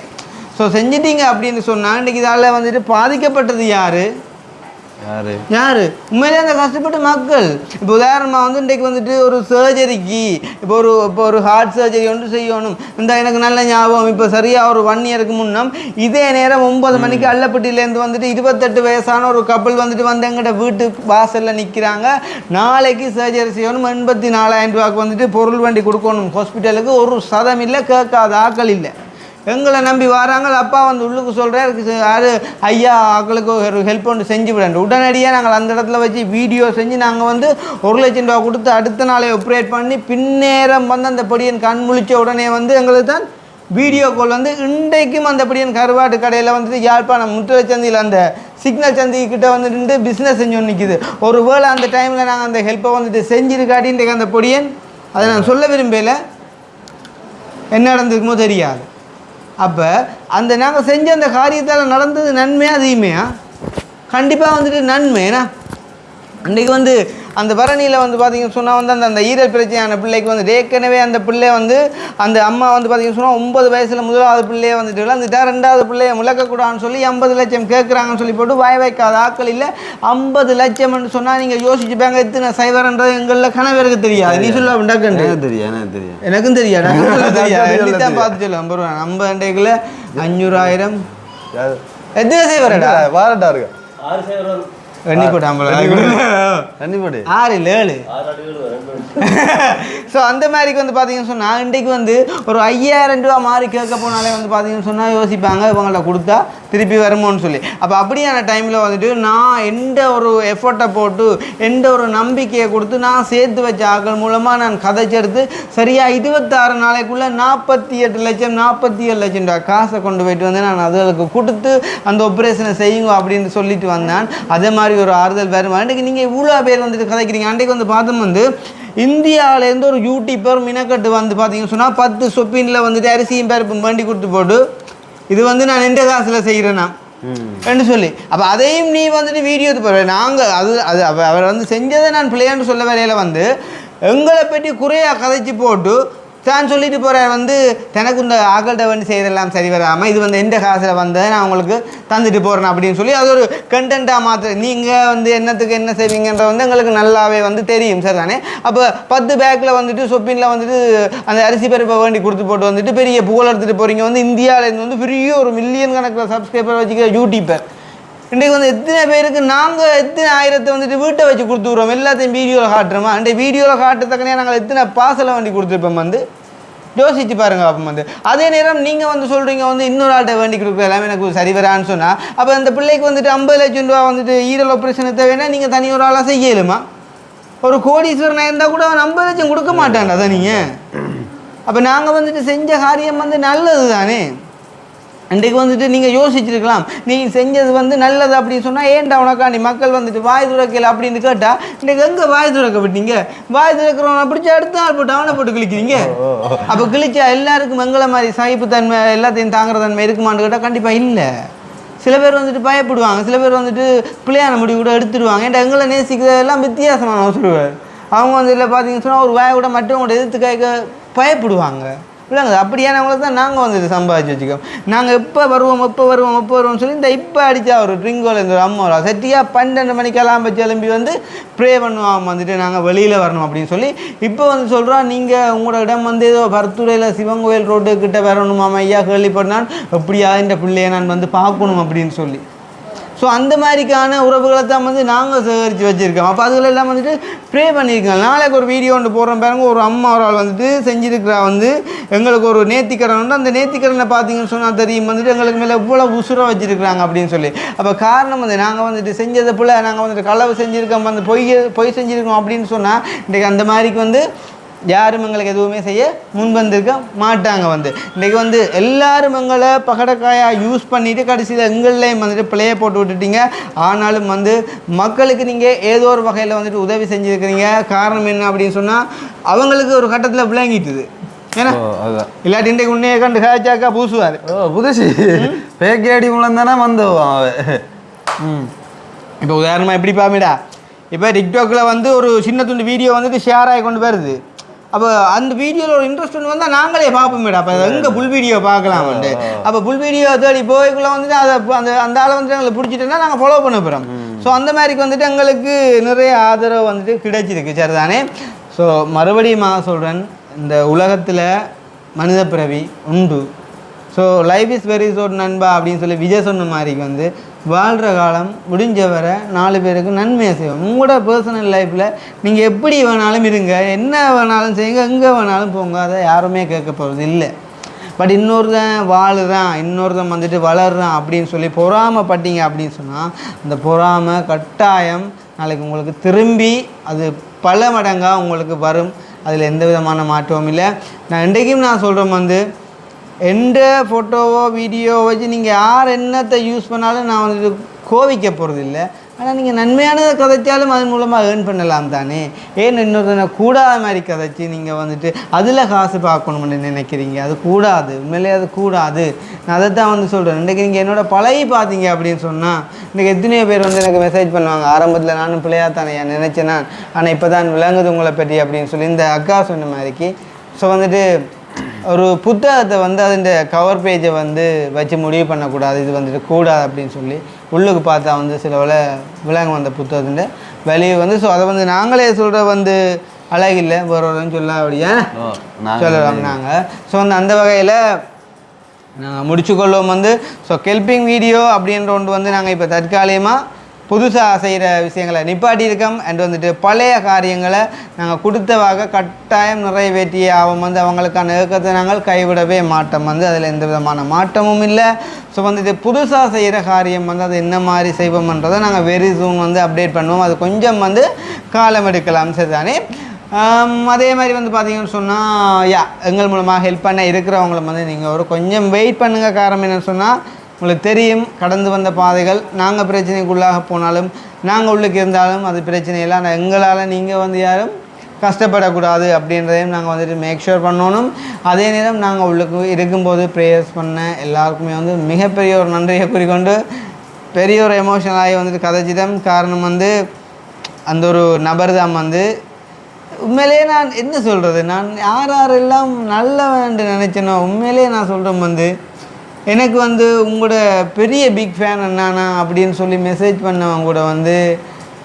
ஸோ செஞ்சிட்டீங்க அப்படின்னு சொன்னால் இன்றைக்கி இதால் வந்துட்டு பாதிக்கப்பட்டது யார்? உண்மையிலே அந்த கஷ்டப்பட்ட மக்கள். இப்போ உதாரணமாக வந்து இன்றைக்கு வந்துட்டு ஒரு சர்ஜரிக்கு இப்போ ஒரு ஹார்ட் சர்ஜரி ஒன்று செய்யணும். இந்த எனக்கு நல்ல ஞாபகம், இப்போ சரியாக ஒரு 1 இயருக்கு முன்னம் இதே நேரம் 9 மணிக்கு அல்லப்பட்டியிலேருந்து வந்துட்டு 28 வயசான ஒரு கப்பல் வந்துட்டு வந்து எங்கிட்ட வீட்டு வாசலில் நிற்கிறாங்க. நாளைக்கு சர்ஜரி செய்யணும், 84,000 ரூபாய்க்கு வந்துட்டு பொருள் வண்டி கொடுக்கணும் ஹாஸ்பிட்டலுக்கு. ஒரு சதம் இல்லை, கேட்காத ஆக்கள் இல்லை. எங்களை நம்பி வராங்க. அப்பா வந்து உள்ளுக்கு சொல்கிறார், யார் ஐயா ஆக்களுக்கு ஒரு ஹெல்ப் ஒன்று செஞ்சு விடணும். உடனடியாக நாங்கள் அந்த இடத்துல வச்சு வீடியோ செஞ்சு நாங்கள் வந்து 1 லட்சம் ரூபா கொடுத்து அடுத்த நாளே ஆப்ரேட் பண்ணி பின்னேரம் வந்து அந்த படியன் கண் முழிச்ச உடனே வந்து எங்களுக்கு தான் வீடியோ கால் வந்து இன்றைக்கும் அந்த படியன் கருவாட்டு கடையில் வந்துட்டு யாழ்ப்பாணம் முற்றலை சந்தியில் அந்த சிக்னல் சந்திக்கிட்ட வந்துட்டு பிஸ்னஸ் செஞ்சு நிற்கிது. ஒரு வேளை அந்த டைமில் நாங்கள் அந்த ஹெல்ப்பை வந்துட்டு செஞ்சுருக்காட்டி இன்றைக்கு அந்த பொடியன் அதை நான் சொல்ல விரும்பலை, என்ன நடந்திருக்குமோ தெரியாது. அப்போ அந்த நாங்கள் செஞ்ச அந்த காரியத்தால் நடந்தது நன்மையா தீமையா? கண்டிப்பாக வந்துட்டு நன்மைனா. இன்றைக்கு வந்து அந்த பரணியில் வந்து பார்த்திங்கன்னு சொன்னால் வந்து அந்த ஈரல் பிரச்சனையான பிள்ளைக்கு வந்து ஏற்கனவே அந்த பிள்ளை வந்து அந்த அம்மா வந்து பார்த்திங்கன்னு சொன்னால் 9 வயசில் முதலாவது பிள்ளையை வந்துட்டு விளாந்துட்டா, 2வது பிள்ளையை முழக்கக்கூடாதுன்னு சொல்லி 50 லட்சம் கேட்குறாங்கன்னு சொல்லி போட்டு வாய் வைக்காத ஆக்கள் இல்லை. 50 லட்சம்னு சொன்னால் நீங்கள் யோசிச்சுப்பாங்க எத்தனை சைவரன்றது எங்களில் கணவருக்கு தெரியாது. நீ சொல்ல டக்குன்னு எனக்கும் தெரியாது, என்னத்தான் பார்த்து சொல்லுவேன் பருவா. நம்ம அண்டைக்குள்ள 500,000 எத்தனை சைவரடா
வாரட்டா இருக்கு
6 சைவரம்
எண்ணி போட்டு
50 6 7
ஸோ அந்த மாதிரிக்கு வந்து பார்த்தீங்கன்னு சொன்னால் இன்றைக்கு வந்து ஒரு 5,000 ரூபா மாதிரி கேட்க போனாலே வந்து பார்த்தீங்கன்னு சொன்னால் யோசிப்பாங்க இவங்கள்ட்ட கொடுத்தா திருப்பி வருமோன்னு சொல்லி. அப்போ அப்படியான டைமில் வந்துட்டு நான் எந்த ஒரு எஃபர்ட்டை போட்டு எந்த ஒரு நம்பிக்கையை கொடுத்து நான் சேர்த்து வச்ச ஆக்கள் மூலமாக நான் கதைச்செடுத்து சரியாக 26 நாளைக்குள்ளே 48 லட்சம் 47 லட்சம் ரூபா காசை கொண்டு போயிட்டு வந்து நான் அதுகளுக்கு கொடுத்து அந்த ஆப்ரேஷனை செய்யுங்க அப்படின்னு சொல்லிட்டு வந்தேன். அதே மாதிரி ஒரு ஆறுதல் வேறு. அன்றைக்கு நீங்கள் இவ்வளோ பேர் வந்துட்டு கதைக்கிறீங்க. அன்றைக்கு வந்து பார்த்தோம் வந்து இந்தியாவிலேருந்து ஒரு யூடியூபர் மினக்கட்டு வந்து பார்த்தீங்கன்னு சொன்னால் 10 சொப்பினில் வந்துட்டு அரிசியும் பருப்பும் வண்டி கொடுத்து போட்டு இது வந்து நான் எந்த காசில் செய்கிறேன்னா என்று சொல்லி. அப்போ அதையும் நீ வந்துட்டு வீடியோ போகிற நாங்கள் அது அவர் வந்து செஞ்சதை நான் பிள்ளையான்னு சொல்ல வேலையில் வந்து எங்களை பற்றி குறையாக கதைச்சி போட்டு தான் சொல்லிட்டு போகிறார் வந்து தனக்கு இந்த ஆக்கள்கிட்ட வந்து செய்தெல்லாம் சரி வராமல் இது வந்து எந்த காசில் வந்ததை நான் உங்களுக்கு தந்துட்டு போகிறேன் அப்படின்னு சொல்லி அது ஒரு கண்டென்ட்டாக மாற்ற நீங்கள் வந்து என்னத்துக்கு என்ன செய்வீங்கன்ற வந்து எங்களுக்கு நல்லாவே வந்து தெரியும் சார் தானே. அப்போ 10 பேக்கில் வந்துட்டு சொப்பினில் வந்துட்டு அந்த அரிசி பருப்பை வேண்டி கொடுத்து போட்டு வந்துட்டு பெரிய புகழ் எடுத்துகிட்டு போகிறீங்க. வந்து இந்தியாவிலேருந்து வந்து பெரிய ஒரு மில்லியன் கணக்கில் சப்ஸ்கிரைபர் வச்சுக்கிற யூடியூபர். இன்றைக்கு வந்து எத்தனை பேருக்கு நாங்கள் எத்தனை ஆயிரத்தை வந்துட்டு வீட்டை வச்சு கொடுத்துக்குறோம், எல்லாத்தையும் வீடியோவில் காட்டுறோமா? அன்றைய வீடியோவில் காட்டுறதுக்கனே நாங்கள் எத்தனை பார்சலை வேண்டி கொடுத்துருப்போம் வந்து யோசிச்சு பாருங்க. அப்போ வந்து அதே நேரம் நீங்கள் வந்து சொல்கிறீங்க வந்து இன்னொரு ஆள்கிட்ட வேண்டி கொடுக்குற எல்லாமே எனக்கு சரி வரான்னு சொன்னால் அப்போ அந்த பிள்ளைக்கு வந்துட்டு 50 லட்சம் ரூபா வந்துட்டு ஈரல் ஆப்ரேஷனை தேவைன்னா நீங்கள் தனி ஒரு ஆளாக செய்யலுமா? ஒரு கோடீஸ்வரனாக இருந்தால் கூட அவன் 50 லட்சம் கொடுக்க மாட்டான்டா அதை நீங்கள். அப்போ நாங்கள் வந்துட்டு செஞ்ச காரியம் வந்து நல்லது தானே. அன்றைக்கு வந்துட்டு நீங்கள் யோசிச்சுருக்கலாம், நீ செஞ்சது வந்து நல்லது அப்படின்னு சொன்னால் ஏன்டா உனக்காண்டி மக்கள் வந்துட்டு வாய் துறக்கல அப்படின்னு கேட்டால் இன்றைக்கு எங்கே வாய் துறக்க விட்டீங்க? வாய் துறக்கிறவனை பிடிச்சா அடுத்த நாள் போட்டு அவனை போட்டு கிழிக்கிறீங்க. அப்போ கிழிச்சா எல்லாருக்கும் எங்களை மாதிரி சகிப்பு தன்மை எல்லாத்தையும் தாங்குற தன்மை இருக்குமான்னு கேட்டால் கண்டிப்பாக இல்லை. சில பேர் வந்துட்டு பயப்படுவாங்க, சில பேர் வந்துட்டு பிள்ளையான முடிவு கூட எடுத்துடுவாங்க. ஏன்டா எங்களை நேசிக்கிறதெல்லாம் வித்தியாசமான சொல்லுவார். அவங்க வந்து இல்லை பார்த்தீங்கன்னு சொன்னால் ஒரு வாயை கூட மற்றவங்களோட எதிர்த்து கேட்க பயப்படுவாங்க. இல்லைங்க அப்படியானவங்களுக்கு தான் நாங்கள் வந்துட்டு சம்பாதிச்சு வச்சுக்கோம். நாங்கள் எப்போ வருவோம் சொல்லி இந்த இப்போ அடித்தா ஒரு ட்ரிங்கோல் இந்த ஒரு அம்மா சட்டியாக 12 மணிக்கெல்லாம் வச்சு எழும்பி வந்து ப்ரே பண்ணுவாங்க வந்துட்டு நாங்கள் வெளியில் வரணும் அப்படின்னு சொல்லி. இப்போ வந்து சொல்கிறோம் நீங்கள் உங்களோட இடம் வந்து ஏதோ பருத்துறையில் சிவன் கோயில் ரோட்டுக்கிட்ட வரணுமாம் ஐயா கேள்விப்பட்டான், எப்படியா இந்த பிள்ளையை நான் வந்து பார்க்கணும் அப்படின்னு சொல்லி. ஸோ அந்த மாதிரிக்கான உறவுகளை தான் வந்து நாங்கள் சேகரித்து வச்சுருக்கோம். அப்போ அதுகளெல்லாம் வந்துட்டு ப்ரே பண்ணியிருக்கோம். நாளைக்கு ஒரு வீடியோ ஒன்று போடுறோம் பாருங்க, ஒரு அம்மா ஒரு ஆள் வந்துட்டு செஞ்சுருக்கிறா வந்து எங்களுக்கு ஒரு நேர்த்திக்கடன் உண்டு. அந்த நேர்த்திக்கடனை பார்த்தீங்கன்னு சொன்னால் தெரியும் வந்துட்டு எங்களுக்கு மேலே இவ்வளோ உசுரை வச்சுருக்குறாங்க அப்படின்னு சொல்லி. அப்போ காரணம் வந்து நாங்கள் வந்துட்டு செஞ்சதை போல் நாங்கள் வந்துட்டு களவு செஞ்சுருக்கோம், வந்து பொய் செஞ்சுருக்கோம் அப்படின்னு சொன்னால் இன்றைக்கு அந்த மாதிரிக்கு வந்து யாரும் எங்களுக்கு எதுவுமே செய்ய முன்வந்திருக்க மாட்டாங்க. வந்து இன்றைக்கி வந்து எல்லாரும் எங்களை பகடக்காயாக யூஸ் பண்ணிவிட்டு கடைசியில் எங்கள்லேயும் வந்துட்டு பிள்ளையை போட்டு விட்டுட்டீங்க. ஆனாலும் வந்து மக்களுக்கு நீங்கள் ஏதோ ஒரு வகையில் வந்துட்டு உதவி செஞ்சுருக்கிறீங்க. காரணம் என்ன அப்படின்னு சொன்னால் அவங்களுக்கு ஒரு கட்டத்தில் விளங்கிட்டுது. ஏன்னா இல்லாட்டி இன்றைக்கு உன்னையே கண்டு காய்ச்சாக்கா பூசுவார்.
புதுசு பேக்கேடி மூலம் தானே வந்தோம்.
இப்போ உதாரணமாக எப்படி பாமிடா, இப்போ டிக்டாக்கில் வந்து ஒரு சின்ன துண்டு வீடியோ வந்துட்டு ஷேர் ஆகி கொண்டு வருது. அப்போ அந்த வீடியோவில் ஒரு இன்ட்ரெஸ்ட் ஒன்று வந்தால் நாங்களே பார்ப்போம் மேடம். அப்போ எங்கே புல் வீடியோ பார்க்கலாம்ட்டு அப்போ புல் வீடியோ தேடி போய்க்குள்ளே வந்துட்டு அதை அந்த ஆளை வந்துட்டு எங்களை பிடிச்சிட்டோன்னா நாங்கள் ஃபாலோ பண்ண போகிறோம். ஸோ அந்த மாதிரிக்கு வந்துட்டு எங்களுக்கு நிறைய ஆதரவு வந்துட்டு கிடைச்சிருக்கு சரிதானே. ஸோ மறுபடியும் நான் சொல்கிறேன், இந்த உலகத்தில் மனித பிறவி உண்டு. So life is very short நண்பா அப்படின்னு சொல்லி விஜய் சொன்ன மாதிரிக்கு வந்து வாழ்கிற காலம் முடிஞ்ச வரை 4 பேருக்கு நன்மையை செய்வோம். உங்களோட பர்சனல் லைஃப்பில் நீங்கள் எப்படி வேணாலும் இருங்க, என்ன வேணாலும் செய்யுங்க, எங்கே வேணாலும் போங்க, அதை யாருமே கேட்க போகிறது இல்லை. பட் இன்னொருத்தன் வாழுறான், இன்னொருத்தன் வந்துட்டு வளர்றான் அப்படின்னு சொல்லி பொறாமைப்பட்டீங்க அப்படின்னு சொன்னால் அந்த பொறாமை கட்டாயம் நாளைக்கு உங்களுக்கு திரும்பி அது பல மடங்காக உங்களுக்கு வரும். அதில் எந்த விதமான மாற்றமும் இல்லை. நான் இன்றைக்கும் நான் சொல்கிறேன் வந்து எந்த ஃபோட்டோவோ வீடியோவோ வச்சு நீங்கள் யார் என்னத்தை யூஸ் பண்ணாலும் நான் வந்துட்டு கோவிக்க போகிறது இல்லை. ஆனால் நீங்கள் நன்மையானதை கதைச்சாலும் அதன் மூலமாக ஏர்ன் பண்ணலாம் தானே. ஏன் இன்னொரு கூடாத மாதிரி கதைச்சி நீங்கள் வந்துட்டு அதில் காசு பார்க்கணும்னு நினைக்கிறீங்க? அது கூடாது, உண்மையிலே அது கூடாது. நான் அதை தான் வந்து சொல்கிறேன். இன்றைக்கி நீங்கள் என்னோட பழகி பார்த்தீங்க அப்படின்னு சொன்னால் இன்றைக்கி எத்தனையோ பேர் வந்து எனக்கு மெசேஜ் பண்ணுவாங்க, ஆரம்பத்தில் நானும் பிள்ளையாக தானே நினச்சேன் நான், ஆனால் இப்போ தான் விளங்குது உங்களை பற்றி அப்படின்னு சொல்லி இந்த அக்கா சொன்ன மாதிரிக்கு. ஸோ வந்துட்டு ஒரு புத்தகத்தை வந்து அதோட கவர் பேஜை வந்து வச்சு முடிவு பண்ணக்கூடாது, இது வந்துட்டு கூடாது அப்படின்னு சொல்லி உள்ளுக்கு பார்த்தா வந்து சில விலங்கு வந்த புத்தகத்தின் வெளியே வந்து. ஸோ அதை வந்து நாங்களே சொல்கிற வந்து அழகில்லை, வேறு சொல்ல அப்படியே சொல்லலாம் நாங்கள். ஸோ வந்து அந்த வகையில் நாங்கள் முடிச்சுக்கொள்வோம் வந்து. ஸோ ஹெல்பிங் வீடியோ அப்படின்ற ஒன்று வந்து நாங்கள் இப்போ தற்காலிகமாக புதுசாக செய்கிற விஷயங்களை நிப்பாட்டியிருக்கோம். அண்ட் வந்துட்டு பழைய காரியங்களை நாங்கள் கொடுத்தவாக கட்டாயம் நிறைவேற்றிய அவன் வந்து அவங்களுக்கான இயக்கத்தை நாங்கள் கைவிடவே மாட்டோம் வந்து. அதில் எந்த விதமான மாற்றமும் இல்லை. ஸோ வந்துட்டு புதுசாக செய்கிற காரியம் வந்து அது என்ன மாதிரி செய்வோம்ன்றதை நாங்கள் வெரி சூன் வந்து அப்டேட் பண்ணுவோம். அது கொஞ்சம் வந்து காலம் எடுக்கலாம் சரிதானே. அதே மாதிரி வந்து பார்த்தீங்கன்னு சொன்னால் எங்கள் மூலமாக ஹெல்ப் பண்ண இருக்கிறவங்களும் வந்து நீங்கள் ஒரு கொஞ்சம் வெயிட் பண்ணுங்கள். காரணம் என்னன்னு சொன்னால் உங்களுக்கு தெரியும், கடந்து வந்த பாதைகள், நாங்கள் பிரச்சனைக்குள்ளாக போனாலும் நாங்கள் உள்ளுக்கு இருந்தாலும் அது பிரச்சனை இல்லை. ஆனால் எங்களால் நீங்கள் வந்து யாரும் கஷ்டப்படக்கூடாது அப்படின்றதையும் நாங்கள் வந்துட்டு மேக் ஷூர் பண்ணணும். அதே நேரம் நாங்கள் உள்ளுக்கு இருக்கும்போது ப்ரேயர்ஸ் பண்ண எல்லாருக்குமே வந்து மிகப்பெரிய ஒரு நன்றியை குறிக்கொண்டு பெரிய ஒரு எமோஷனலாகி வந்துட்டு கதைச்சிட்டோம். காரணம் வந்து அந்த ஒரு நபர் தான் வந்து உண்மையிலே நான் என்ன சொல்கிறது, நான் யாரெல்லாம் நல்லவன்ட்டு நினச்சேனோ உண்மையிலே நான் சொல்கிறேன் வந்து எனக்கு வந்து உங்களோட பெரிய பிக் ஃபேன் என்னானா அப்படின்னு சொல்லி மெசேஜ் பண்ணவங்க கூட வந்து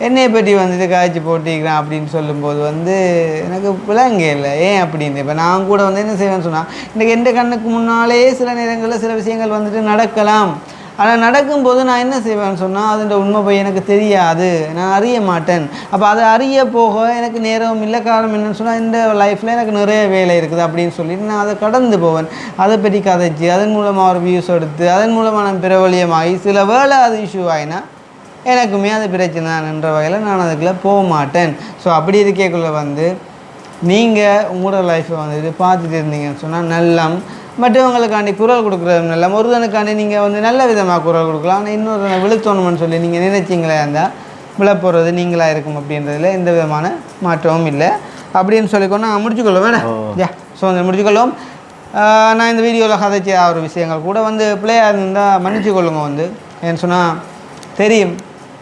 என்னை பற்றி வந்துட்டு காய்ச்சி போட்டிக்கிறேன் அப்படின்னு சொல்லும்போது வந்து எனக்கு விளங்க இல்லை ஏன் அப்படின்னு. இப்போ நான் கூட வந்து என்ன செய்வேன்னு சொன்னால் இன்றைக்கி எந்த கண்ணுக்கு முன்னாலே சில நேரங்களில் சில விஷயங்கள் வந்துட்டு நடக்கலாம். ஆனால் நடக்கும்போது நான் என்ன செய்வேன்னு சொன்னால் அதோட உண்மை போய் எனக்கு தெரியாது, நான் அறிய மாட்டேன். அப்போ அதை அறிய போக எனக்கு நேரம் இல்லை. காரணம் என்னென்னு சொன்னால் இந்த லைஃப்பில் எனக்கு நிறைய வேலை இருக்குது அப்படின்னு சொல்லிட்டு நான் அதை கடந்து போவேன். அதை பற்றி கதைச்சி அதன் மூலமாக ஒரு வியூஸ் எடுத்து அதன் மூலமாக நான் பிரபலியமாகி சில வேலை அது இஷ்யூ ஆகினா எனக்குமே அது பிரச்சனை தான்ன்ற வகையில் நான் அதுக்குள்ளே போக மாட்டேன். ஸோ அப்படி இருக்கக்குள்ளே வந்து நீங்கள் உங்களோட லைஃப்பை வந்துட்டு பார்த்துட்டு இருந்தீங்கன்னு சொன்னால் நல்லா மற்றவங்களுக்காண்டி குரல் கொடுக்குறது நல்ல ஒருத்தனுக்காண்டி நீங்கள் வந்து நல்ல விதமாக குரல் கொடுக்கலாம். ஆனால் இன்னொரு விழுத்தோணும்னு சொல்லி நீங்கள் நினைச்சிங்களே இருந்தால் விழப்போகிறது நீங்களாக இருக்கும் அப்படின்றதுல எந்த விதமான மாற்றமும் இல்லை அப்படின்னு சொல்லிக்கொண்டு நான் முடிச்சுக்கொள்ளும் வேணா ஸோ வந்து முடிச்சுக்கொள்ளும். நான் இந்த வீடியோவில் கதைச்ச ஒரு விஷயங்கள் கூட வந்து பிள்ளையாக இருந்தால் மன்னிச்சு கொள்ளுங்க வந்து. ஏன்னு சொன்னால் தெரியும்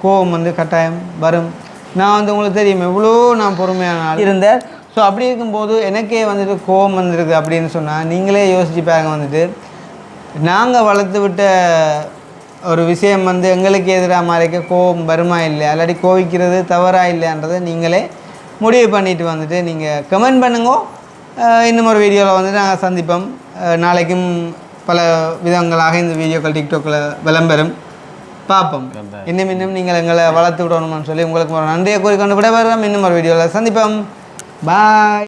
கோபம் வந்து கட்டாயம் வரும். நான் வந்து உங்களுக்கு தெரியும் எவ்வளோ நான் பொறுமையான இருந்தேன். ஸோ அப்படி இருக்கும்போது எனக்கே வந்துட்டு கோபம் வந்துருக்கு அப்படின்னு சொன்னால் நீங்களே யோசிச்சு பாருங்க வந்துட்டு நாங்கள் வளர்த்து விட்ட ஒரு விஷயம் வந்து எங்களுக்கு எதிராக மாறிக்க கோபம் வருமா இல்லை, அல்லாடி கோவிக்கிறது தவறாக இல்லைன்றதை நீங்களே முடிவு பண்ணிட்டு வந்துட்டு நீங்கள் கமெண்ட் பண்ணுங்க. இன்னும் ஒரு வீடியோவில் வந்து நாங்கள் சந்திப்போம். நாளைக்கும் பல விதங்களாக இந்த வீடியோக்கள் டிக்டாக்கில் விளம்பரம் பார்ப்போம். இன்னும் நீங்கள் எங்களை வளர்த்து விடணும்னு சொல்லி உங்களுக்கு ஒரு நன்றியை கூறிக்கொண்டு விடைபெறுவோம். இன்னும் ஒரு வீடியோவில் சந்திப்போம். பாய்.